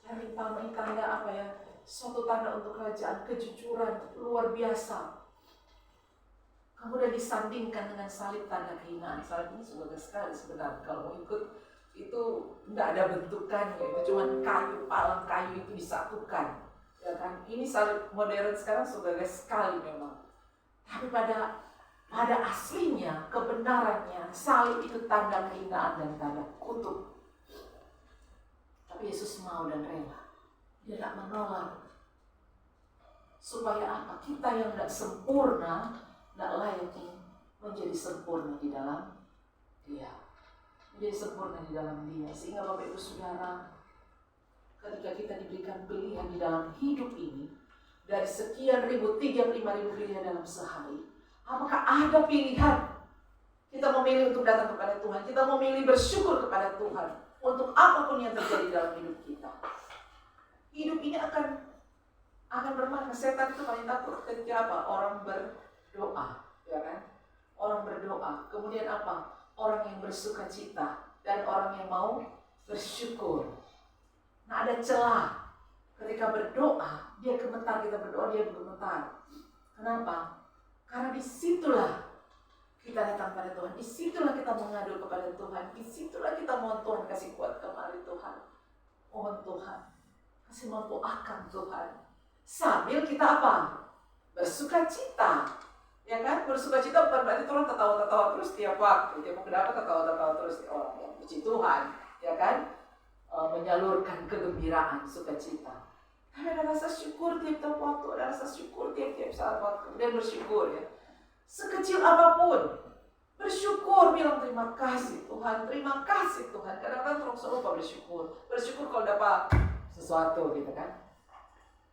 Ranting palma ini tanda apa ya? Suatu tanda untuk kerajaan, kejujuran luar biasa. Kemudian disandingkan dengan salib, tanda kehinaan. Salib ini sebagai sekali sebenarnya. Kalau mau ikut itu tidak ada bentukannya, itu cuma kayu, palang kayu itu disatukan. Ya kan? Ini salib modern sekarang sebagai sekali memang. Tapi pada aslinya, kebenarannya, salib itu tanda kehinaan dan tanda kutuk. Tapi Yesus mau dan rela. Dia tidak menolak. Supaya apa? Kita yang tidak sempurna, tidak layak menjadi sempurna di dalam Dia. Menjadi sempurna di dalam Dia. Sehingga Bapak Ibu Saudara, ketika kita diberikan pilihan di dalam hidup ini, dari sekian ribu, 35.000 pilihan dalam sehari, apakah ada pilihan kita memilih untuk datang kepada Tuhan, kita memilih bersyukur kepada Tuhan untuk apapun yang terjadi dalam hidup kita? Hidup ini akan bermakna. Setan itu paling takut ketika apa? Orang berdoa, ya kan? Orang berdoa, kemudian apa? Orang yang bersuka cita dan orang yang mau bersyukur. Nah, ada celah. Ketika berdoa, dia gemetar, kita berdoa, dia gemetar. Kenapa? Karena disitulah kita datang pada Tuhan, disitulah kita mengadu kepada Tuhan, disitulah kita mohon Tuhan kasih kuat kembali Tuhan. Mohon Tuhan kasih mampu akan Tuhan. Sambil kita apa? Bersuka cita. Ya kan? Bersuka cita bukan berarti Tuhan tertawa-tertawa terus tiap waktu. Dia mau kenapa tertawa-tertawa terus orang yang puji Tuhan, ya kan? Menyalurkan kegembiraan, sukacita. Tapi ada rasa syukur tiap-tiap waktu, ada rasa syukur tiap-tiap saat waktu. Kemudian bersyukur ya. Sekecil apapun, bersyukur, bilang terima kasih Tuhan, terima kasih Tuhan. Kadang-kadang terus lupa bersyukur. Bersyukur kalau dapat sesuatu gitu kan.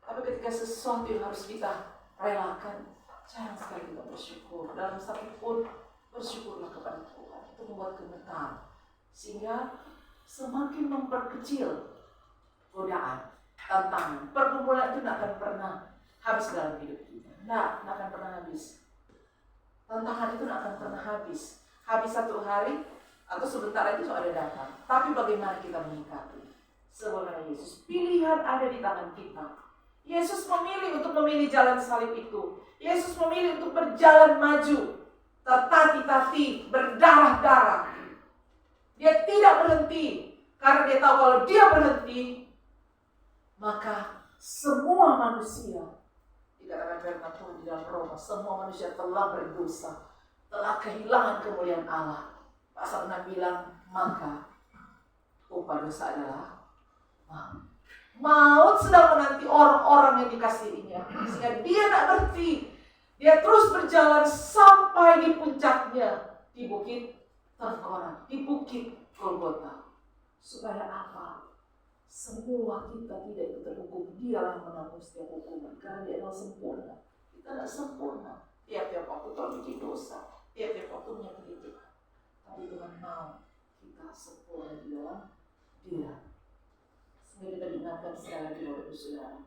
Tapi ketika sesuatu yang harus kita relakan, jarang sekali kita bersyukur. Dalam sakit pun bersyukurlah kepada Tuhan. Itu membuat gemetar. Sehingga semakin memperkecil godaan, tantangan. Pergumulan itu tidak akan pernah habis dalam hidup kita. Tidak akan pernah habis. Tantangan itu tidak akan pernah habis. Habis satu hari atau sebentar lagi sudah datang. Tapi bagaimana kita menyikapi? Sebenarnya Yesus, pilihan ada di tangan kita. Yesus memilih untuk memilih jalan salib itu. Yesus memilih untuk berjalan maju, tertati-tati, berdarah-darah. Dia tidak berhenti, karena dia tahu kalau dia berhenti, maka semua manusia, dikatakan firman Tuhan di dalam Roma, semua manusia telah berdosa, telah kehilangan kemuliaan Allah. Pasal 6 bilang, maka upah dosa adalah maut. Maut sedang menanti orang-orang yang dikasihinya, sehingga dia tidak berhenti. Dia terus berjalan sampai di puncaknya, di bukit Tengkorak, di bukit Golgota. Supaya apa? Semua kita tidak ikut terhukum. Dialah menanggung setiap hukuman, karena dia adalah sempurna. Kita tidak sempurna. Tiap-tiap waktu telah bikin dosa, tiap-tiap waktu menyakiti Tuhan. Tapi Tuhan mau kita sempurna di dalam Dia. Sehingga kita diingatkan sekali lagi oleh Saudara.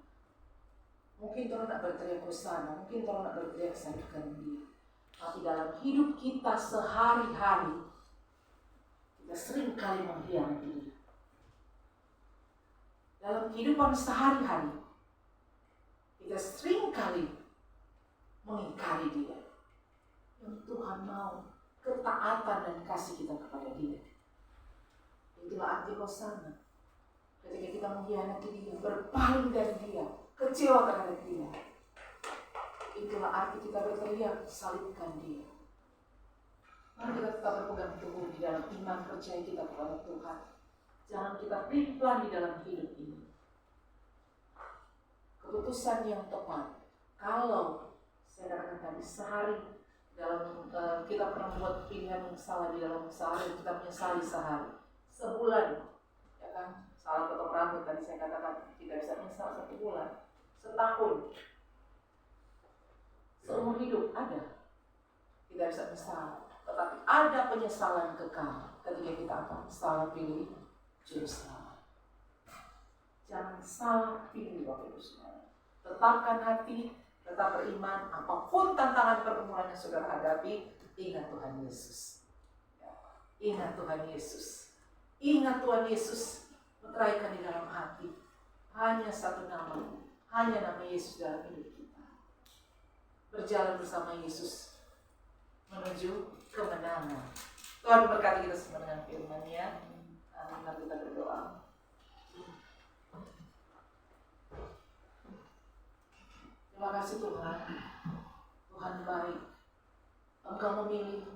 Mungkin Tuhan tidak berteriak hosana, mungkin Tuhan tidak berteriak salibkan Dia. Tapi dalam hidup kita sehari-hari, kita sering kali mengkhianati Dia. Dalam kehidupan sehari-hari, kita sering kali mengingkari Dia. Dan Tuhan mau ketaatan dan kasih kita kepada Dia. Itulah arti hosana. Ketika kita mengkhianati Dia, berpaling dari Dia, kecewa terhadap Dia, itulah arti kita berteriak, salibkan Dia. Mari kita tetap berpegang teguh di dalam iman percaya kita kepada Tuhan. Jangan kita pelin-pelan di dalam hidup ini. Keputusan yang tepat. Kalau saya katakan tadi sehari dalam kita pernah membuat pilihan yang salah di dalam sehari, kita menyesali sehari. Sebulan, ya kan? Salah potong rambut tadi saya katakan tidak bisa menyesal 1 bulan, setahun, seumur hidup ada. Tidak bisa menyesal. tetapi ada penyesalan kekal ketika kita akan salah pilih juru selamat. Jangan salah pilih Bapak Ibu Saudara. Tetapkan hati, tetap beriman, apapun tantangan pergumulan yang saudara hadapi, ingat Tuhan Yesus. Ingat Tuhan Yesus. Ingat Tuhan Yesus. Meteraikan di dalam hati. Hanya satu nama. Hanya nama Yesus dalam hidup kita. Berjalan bersama Yesus menuju kemenangan. Tuhan berkati kita semua dengan firman-Nya. Mari kita berdoa. Terima kasih Tuhan. Tuhan baik. Engkau memilih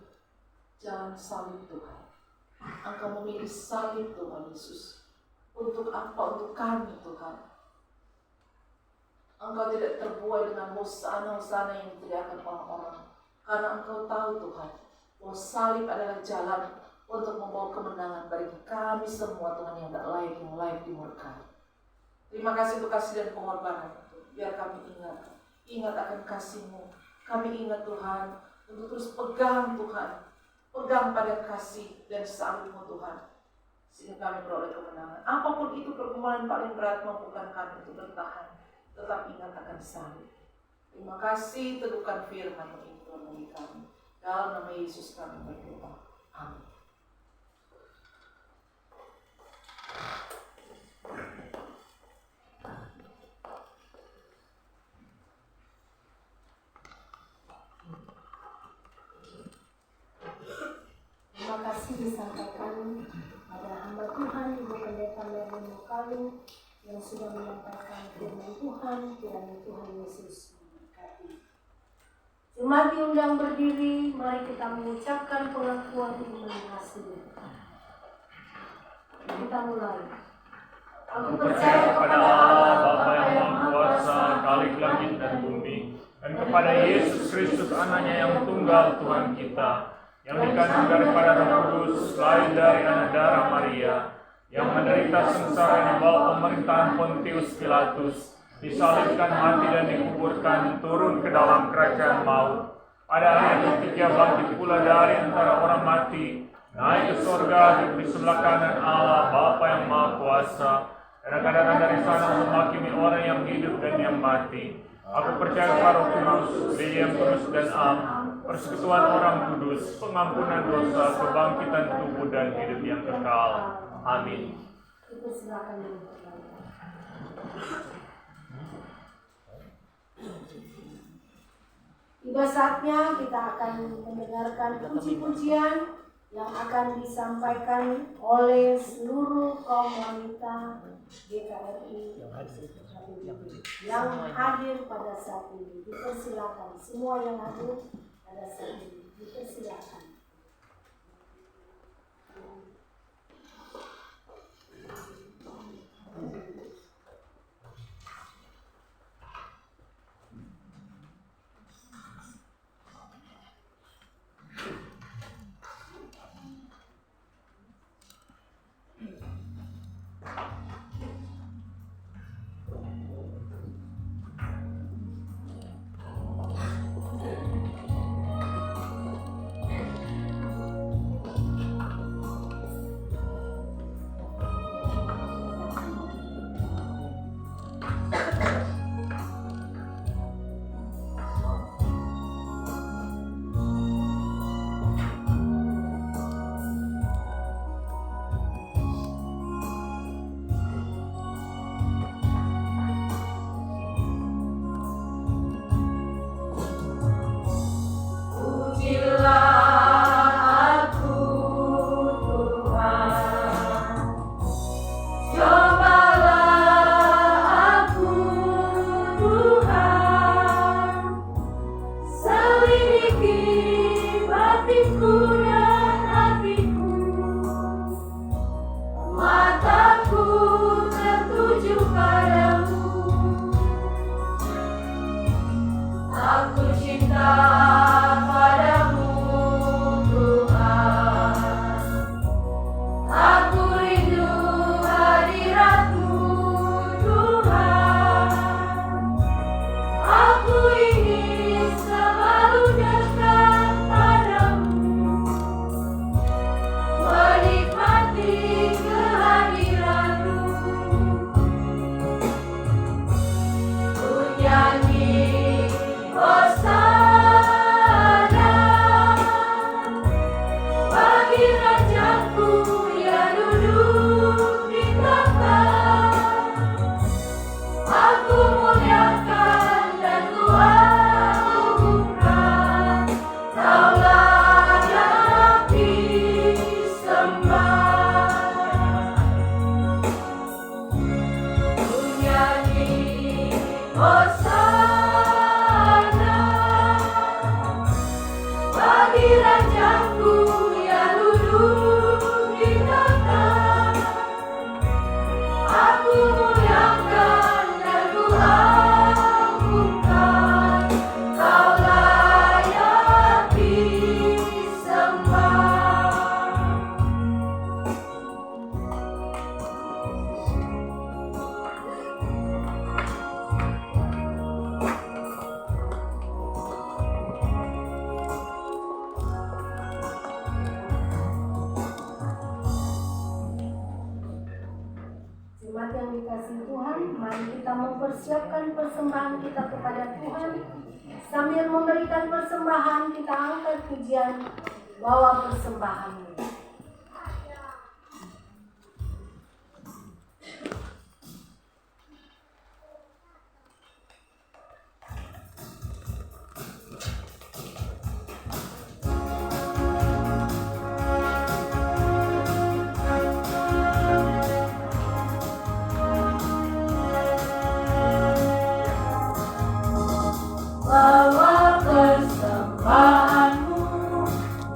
jalan salib Tuhan. Engkau memilih salib Tuhan Yesus. Untuk apa? Untuk kami Tuhan. Engkau tidak terbuai dengan hosana-hosana yang diteriakkan orang-orang. Karena Engkau tahu Tuhan, bahwa salib adalah jalan untuk membawa kemenangan bagi kami semua Tuhan yang tak layak, yang layak dimurkai. Terima kasih untuk kasih dan pengorbanan. Biar kami ingat akan kasih-Mu. Kami ingat Tuhan, untuk terus pegang Tuhan. Pegang pada kasih dan salib-Mu Tuhan. Sehingga kami beroleh kemenangan. Apapun itu pergumulan paling berat mampukan kami untuk bertahan. Tetap ingat akan salib. Terima kasih teguhkan firman-Mu ini Tuhan bagi kami. Dalam nama Yesus kami berdoa. Amin. Terima kasih disampaikan pada hamba Tuhan Ibu Pendeta Merlin Mukalu yang sudah menyampaikan firman Tuhan. Kiranya Tuhan Yesus memberkati. Jemaat diundang berdiri, mari kita mengucapkan pengakuan iman hasil. Kita mulai. Aku percaya kepada Allah Bapa yang Maha Kuasa, Khalik langit dan bumi, dan kepada Yesus Kristus anaknya yang tunggal Tuhan kita, yang dikandung daripada Roh Kudus, lahir dari anak darah Maria, yang menderita sengsara di bawah pemerintahan Pontius Pilatus, disalibkan, mati dan dikuburkan, turun ke dalam kerajaan maut. Pada hari ketiga bangkit pula dari antara orang mati, naik ke surga, duduk di sebelah kanan Allah Bapa yang Maha Kuasa, dan akan datang dari sana untuk menghakimi orang yang hidup dan yang mati. Aku percaya kepada Roh Kudus, Gereja yang kudus dan am, persekutuan orang kudus, pengampunan dosa, kebangkitan tubuh dan hidup yang kekal. Amin. Itu silakan dulu. Tiba saatnya kita akan mendengarkan puji-pujian yang akan disampaikan oleh seluruh kaum wanita GKRI yang hadir pada saat ini. Dipersilakan semua yang hadir pada saat ini. Dipersilakan. Aku ingin selalu dekat padamu. mempersiapkan persembahan kita kepada Tuhan. Sambil memberikan persembahan, kita angkat pujian, bawa persembahanmu. Bawa persembahanmu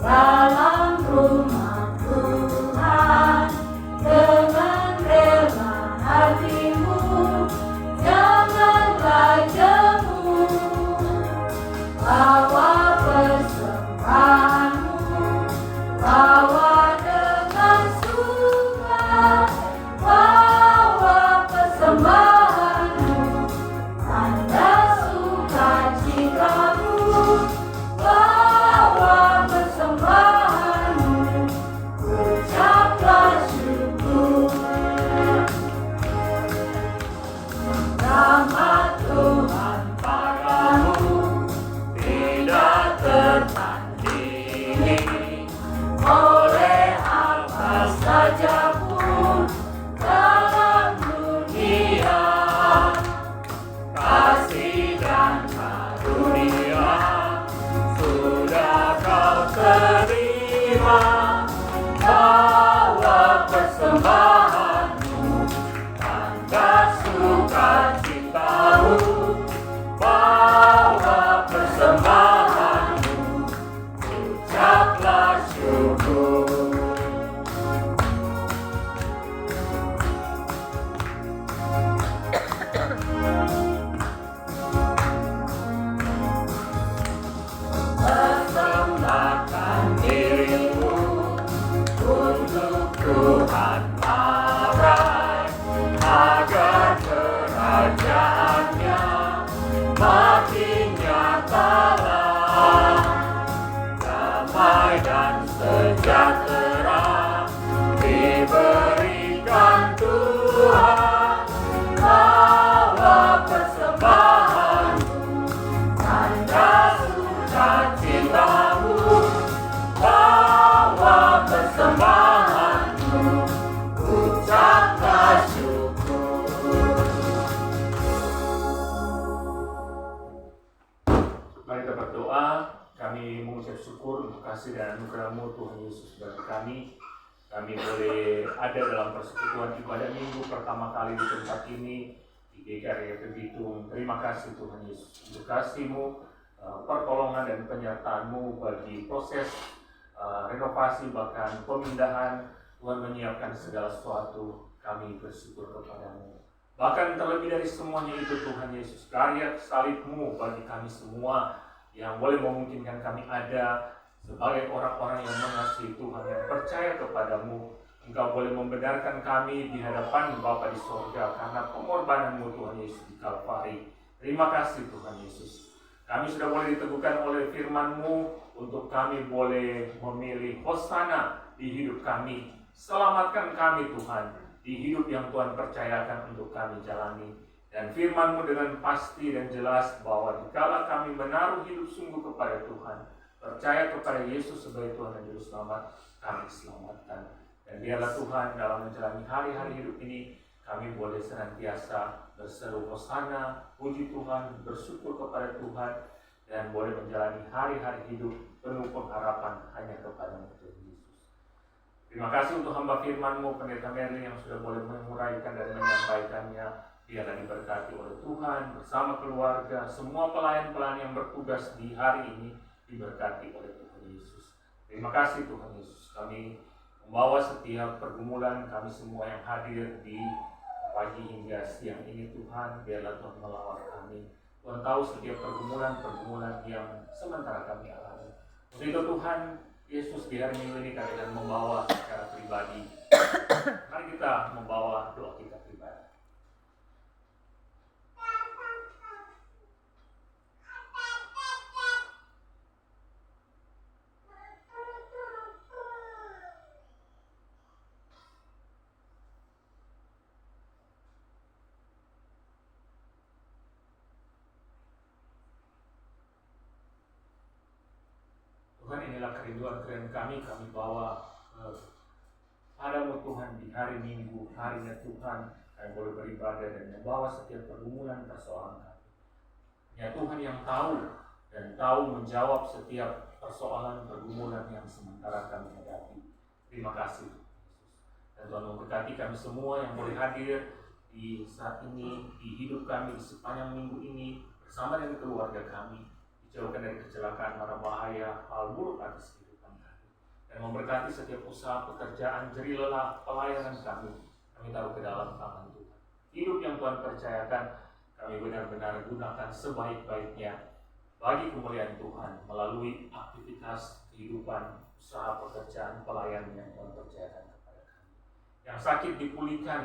dalam rumah Tuhan dengan rela hatimu, janganlah jemu. Bawa persembahanmu, bawa dengan suka, bawa persembahanmu, tanda sukacitamu, bawa persembahanmu, ucaplah syukur. Rahmat Tuhan padamu tidak tertandingi, oleh apa saja pun dalam dunia. Kasih dan karunia sudah kau terima, bawa persembahanmu, tanda sukacitamu, bawa persembahanmu, ucaplah syukur. Persembahkan dirimu untuk Tuhan Marai, agar kerajaannya makin nyatalah. Damai dan sejahtera diberikan Tuhan, bawa persembahanmu, tanda sukacitamu, bawa persembahanmu, ucaplah syukur. Mari kita berdoa. Kami mengucap syukur untuk kasih dan anugerah-Mu Tuhan Yesus bagi kami. Kami boleh ada dalam persekutuan ibadah minggu pertama kali di tempat ini di GKRI Bitung. Terima kasih Tuhan Yesus untuk kasih-Mu, pertolongan dan penyertaan-Mu bagi proses renovasi bahkan pemindahan. Tuhan menyiapkan segala sesuatu. Kami bersyukur kepada-Mu. Bahkan terlebih dari semuanya itu Tuhan Yesus, karya salib-Mu bagi kami semua yang boleh memungkinkan kami ada sebagai orang-orang yang mengasihi Tuhan, yang percaya kepada-Mu. Engkau boleh membenarkan kami di hadapan Bapa di sorga karena pengorbanan-Mu Tuhan Yesus di Kalvari. Terima kasih Tuhan Yesus. Kami sudah boleh diteguhkan oleh firman-Mu untuk kami boleh memilih hosana di hidup kami. Selamatkan kami Tuhan di hidup yang Tuhan percayakan untuk kami jalani. Dan firman-Mu dengan pasti dan jelas bahwa dikala kami menaruh hidup sungguh kepada Tuhan, percaya kepada Yesus sebagai Tuhan dan Juru Selamat, kami diselamatkan. Dan biarlah Tuhan dalam menjalani hari-hari hidup ini, kami boleh senantiasa berseru hosana, puji Tuhan, bersyukur kepada Tuhan, dan boleh menjalani hari-hari hidup penuh pengharapan hanya kepada-Mu Tuhan Yesus. Terima kasih untuk hamba firman-Mu, Pendeta Merlin yang sudah boleh menguraikan dan menyampaikannya. Biarlah diberkati oleh Tuhan bersama keluarga, semua pelayan-pelayan yang bertugas di hari ini diberkati oleh Tuhan Yesus. Terima kasih Tuhan Yesus. Kami membawa setiap pergumulan kami semua yang hadir di pagi hingga siang ini Tuhan. Biarlah Tuhan melawat kami. Tuhan tahu setiap pergumulan yang sementara kami alami. Untuk itu Tuhan Yesus di hari Minggu ini kami akan membawa secara pribadi. Mari kita membawa doa kita pribadi. inilah kerinduan kami bawa padamu Tuhan di hari Minggu, harinya Tuhan, kami boleh beribadah dan membawa setiap pergumulan persoalan kami. Ya Tuhan yang tahu dan tahu menjawab setiap persoalan pergumulan yang sementara kami hadapi. Terima kasih Yesus. Dan Tuhan memberkati kami semua yang boleh hadir di saat ini, di hidup kami, di sepanjang minggu ini, bersama dengan keluarga kami, dijauhkan dari kecelakaan, mara bahaya, hal buruk atas kehidupan kami. Dan memberkati setiap usaha, pekerjaan, jerih lelah, pelayanan kami taruh ke dalam tangan Tuhan. Hidup yang Tuhan percayakan, kami benar-benar gunakan sebaik-baiknya bagi kemuliaan Tuhan melalui aktivitas kehidupan, usaha, pekerjaan, pelayanan yang Tuhan percayakan kepada kami. Yang sakit dipulihkan,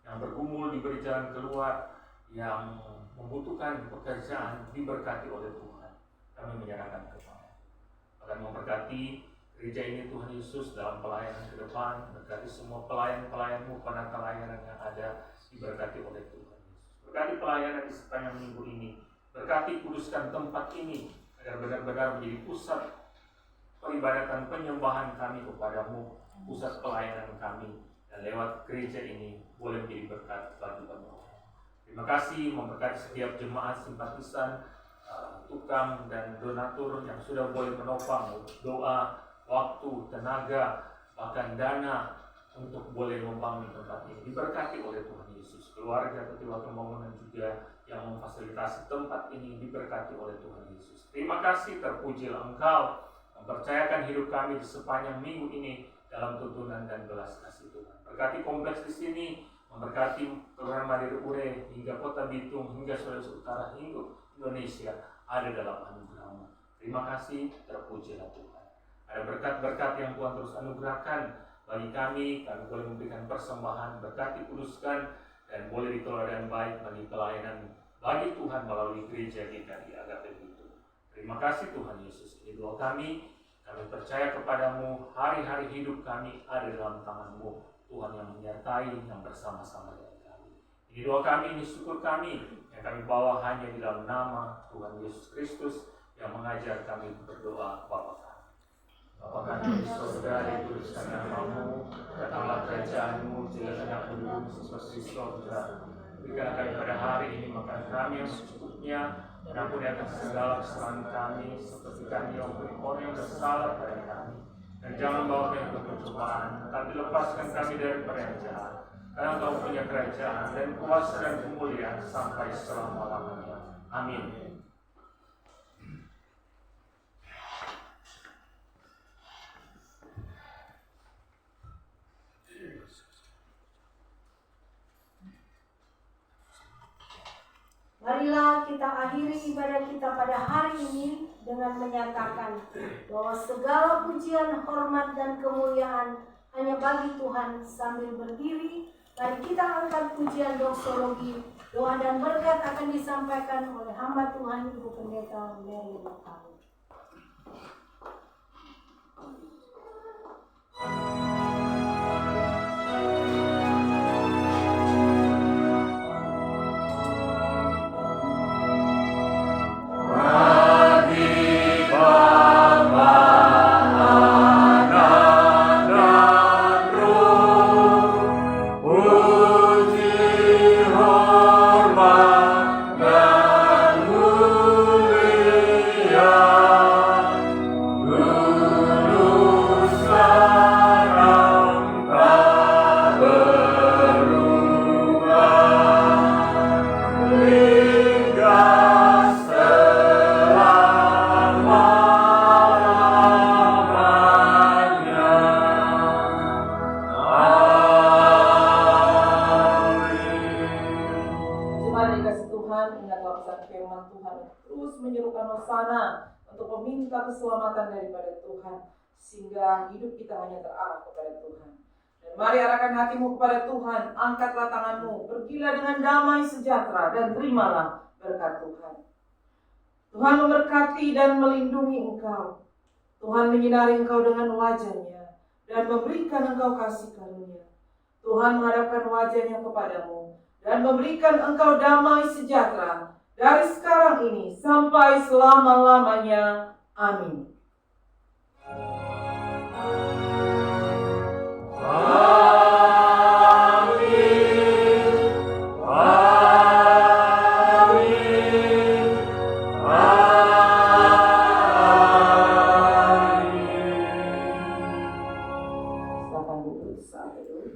yang bergumul diberi jalan keluar, yang membutuhkan pekerjaan diberkati oleh Tuhan. Kami menyerahkan kepada. Akan memberkati gereja ini Tuhan Yesus dalam pelayanan ke depan, berkati semua pelayan-pelayan-Mu pada pelayanan yang ada, diberkati oleh Tuhan Yesus. Berkati pelayanan di sepanjang minggu ini, berkati kuduskan tempat ini agar benar-benar menjadi pusat peribadatan penyembahan kami kepadamu, pusat pelayanan kami, dan lewat gereja ini boleh menjadi berkat bagi banyak orang. Terima kasih memberkati setiap jemaat simpatisan, tukang dan donatur yang sudah boleh menopang doa, waktu, tenaga, bahkan dana untuk boleh membangun tempat ini. Diberkati oleh Tuhan Yesus. Keluarga Ketua Pembangunan juga yang memfasilitasi tempat ini diberkati oleh Tuhan Yesus. Terima kasih, terpujilah Engkau mempercayakan hidup kami di sepanjang minggu ini dalam tuntunan dan belas kasih Tuhan. Berkati kompleks di sini, memberkati Kelurahan Mandiri Ure hingga Kota Bitung, hingga Sulawesi Utara, hingga Indonesia ada dalam anugerah-Mu. Terima kasih, terpujilah Tuhan. Ada berkat-berkat yang Tuhan terus anugerahkan bagi kami boleh memberikan persembahan, berkati, kuduskan, dan boleh dikelola dengan baik bagi pelayanan bagi Tuhan melalui gereja kita di Agape Bitung. Terima kasih Tuhan Yesus. Ini doa kami percaya kepadamu, hari-hari hidup kami ada dalam tangan-Mu, Tuhan yang menyertai, yang bersama-sama dengan kami. Ini doa kami, ini syukur kami, yang kami bawa hanya di dalam nama Tuhan Yesus Kristus, yang mengajar kami berdoa Bapa kami. Bapa kami di surga, dikuduskan nama-Mu, datanglah kerajaan-Mu, jadilah kehendakmu seperti di surga. Berikanlah kami pada hari ini makan kami yang secukupnya, dan ampuni atas segala kesalahan kami, seperti kami yang mengampuni orang yang bersalah pada kami. Dan jangan bawa kami ke pencobaan, tapi lepaskan kami dari yang jahat. Karena Engkau punya kerajaan dan kuasa dan kemuliaan sampai selama-lamanya. Amin. Marilah kita akhiri ibadah kita pada hari ini dengan menyatakan bahwa segala pujian, hormat, dan kemuliaan hanya bagi Tuhan. Sambil berdiri, mari kita angkat pujian doksologi. Doa dan berkat akan disampaikan oleh hamba Tuhan Ibu Pendeta Mary Makalu. Keselamatan daripada Tuhan, sehingga hidup kita hanya terarah kepada Tuhan. Dan mari arahkan hatimu kepada Tuhan, angkatlah tanganmu, pergilah dengan damai sejahtera, dan terimalah berkat Tuhan. Tuhan memberkati dan melindungi engkau. Tuhan menyinari engkau dengan wajah-Nya, dan memberikan engkau kasih karunia. Tuhan menghadapkan wajah-Nya kepadamu, dan memberikan engkau damai sejahtera, dari sekarang ini sampai selama-lamanya. Amin.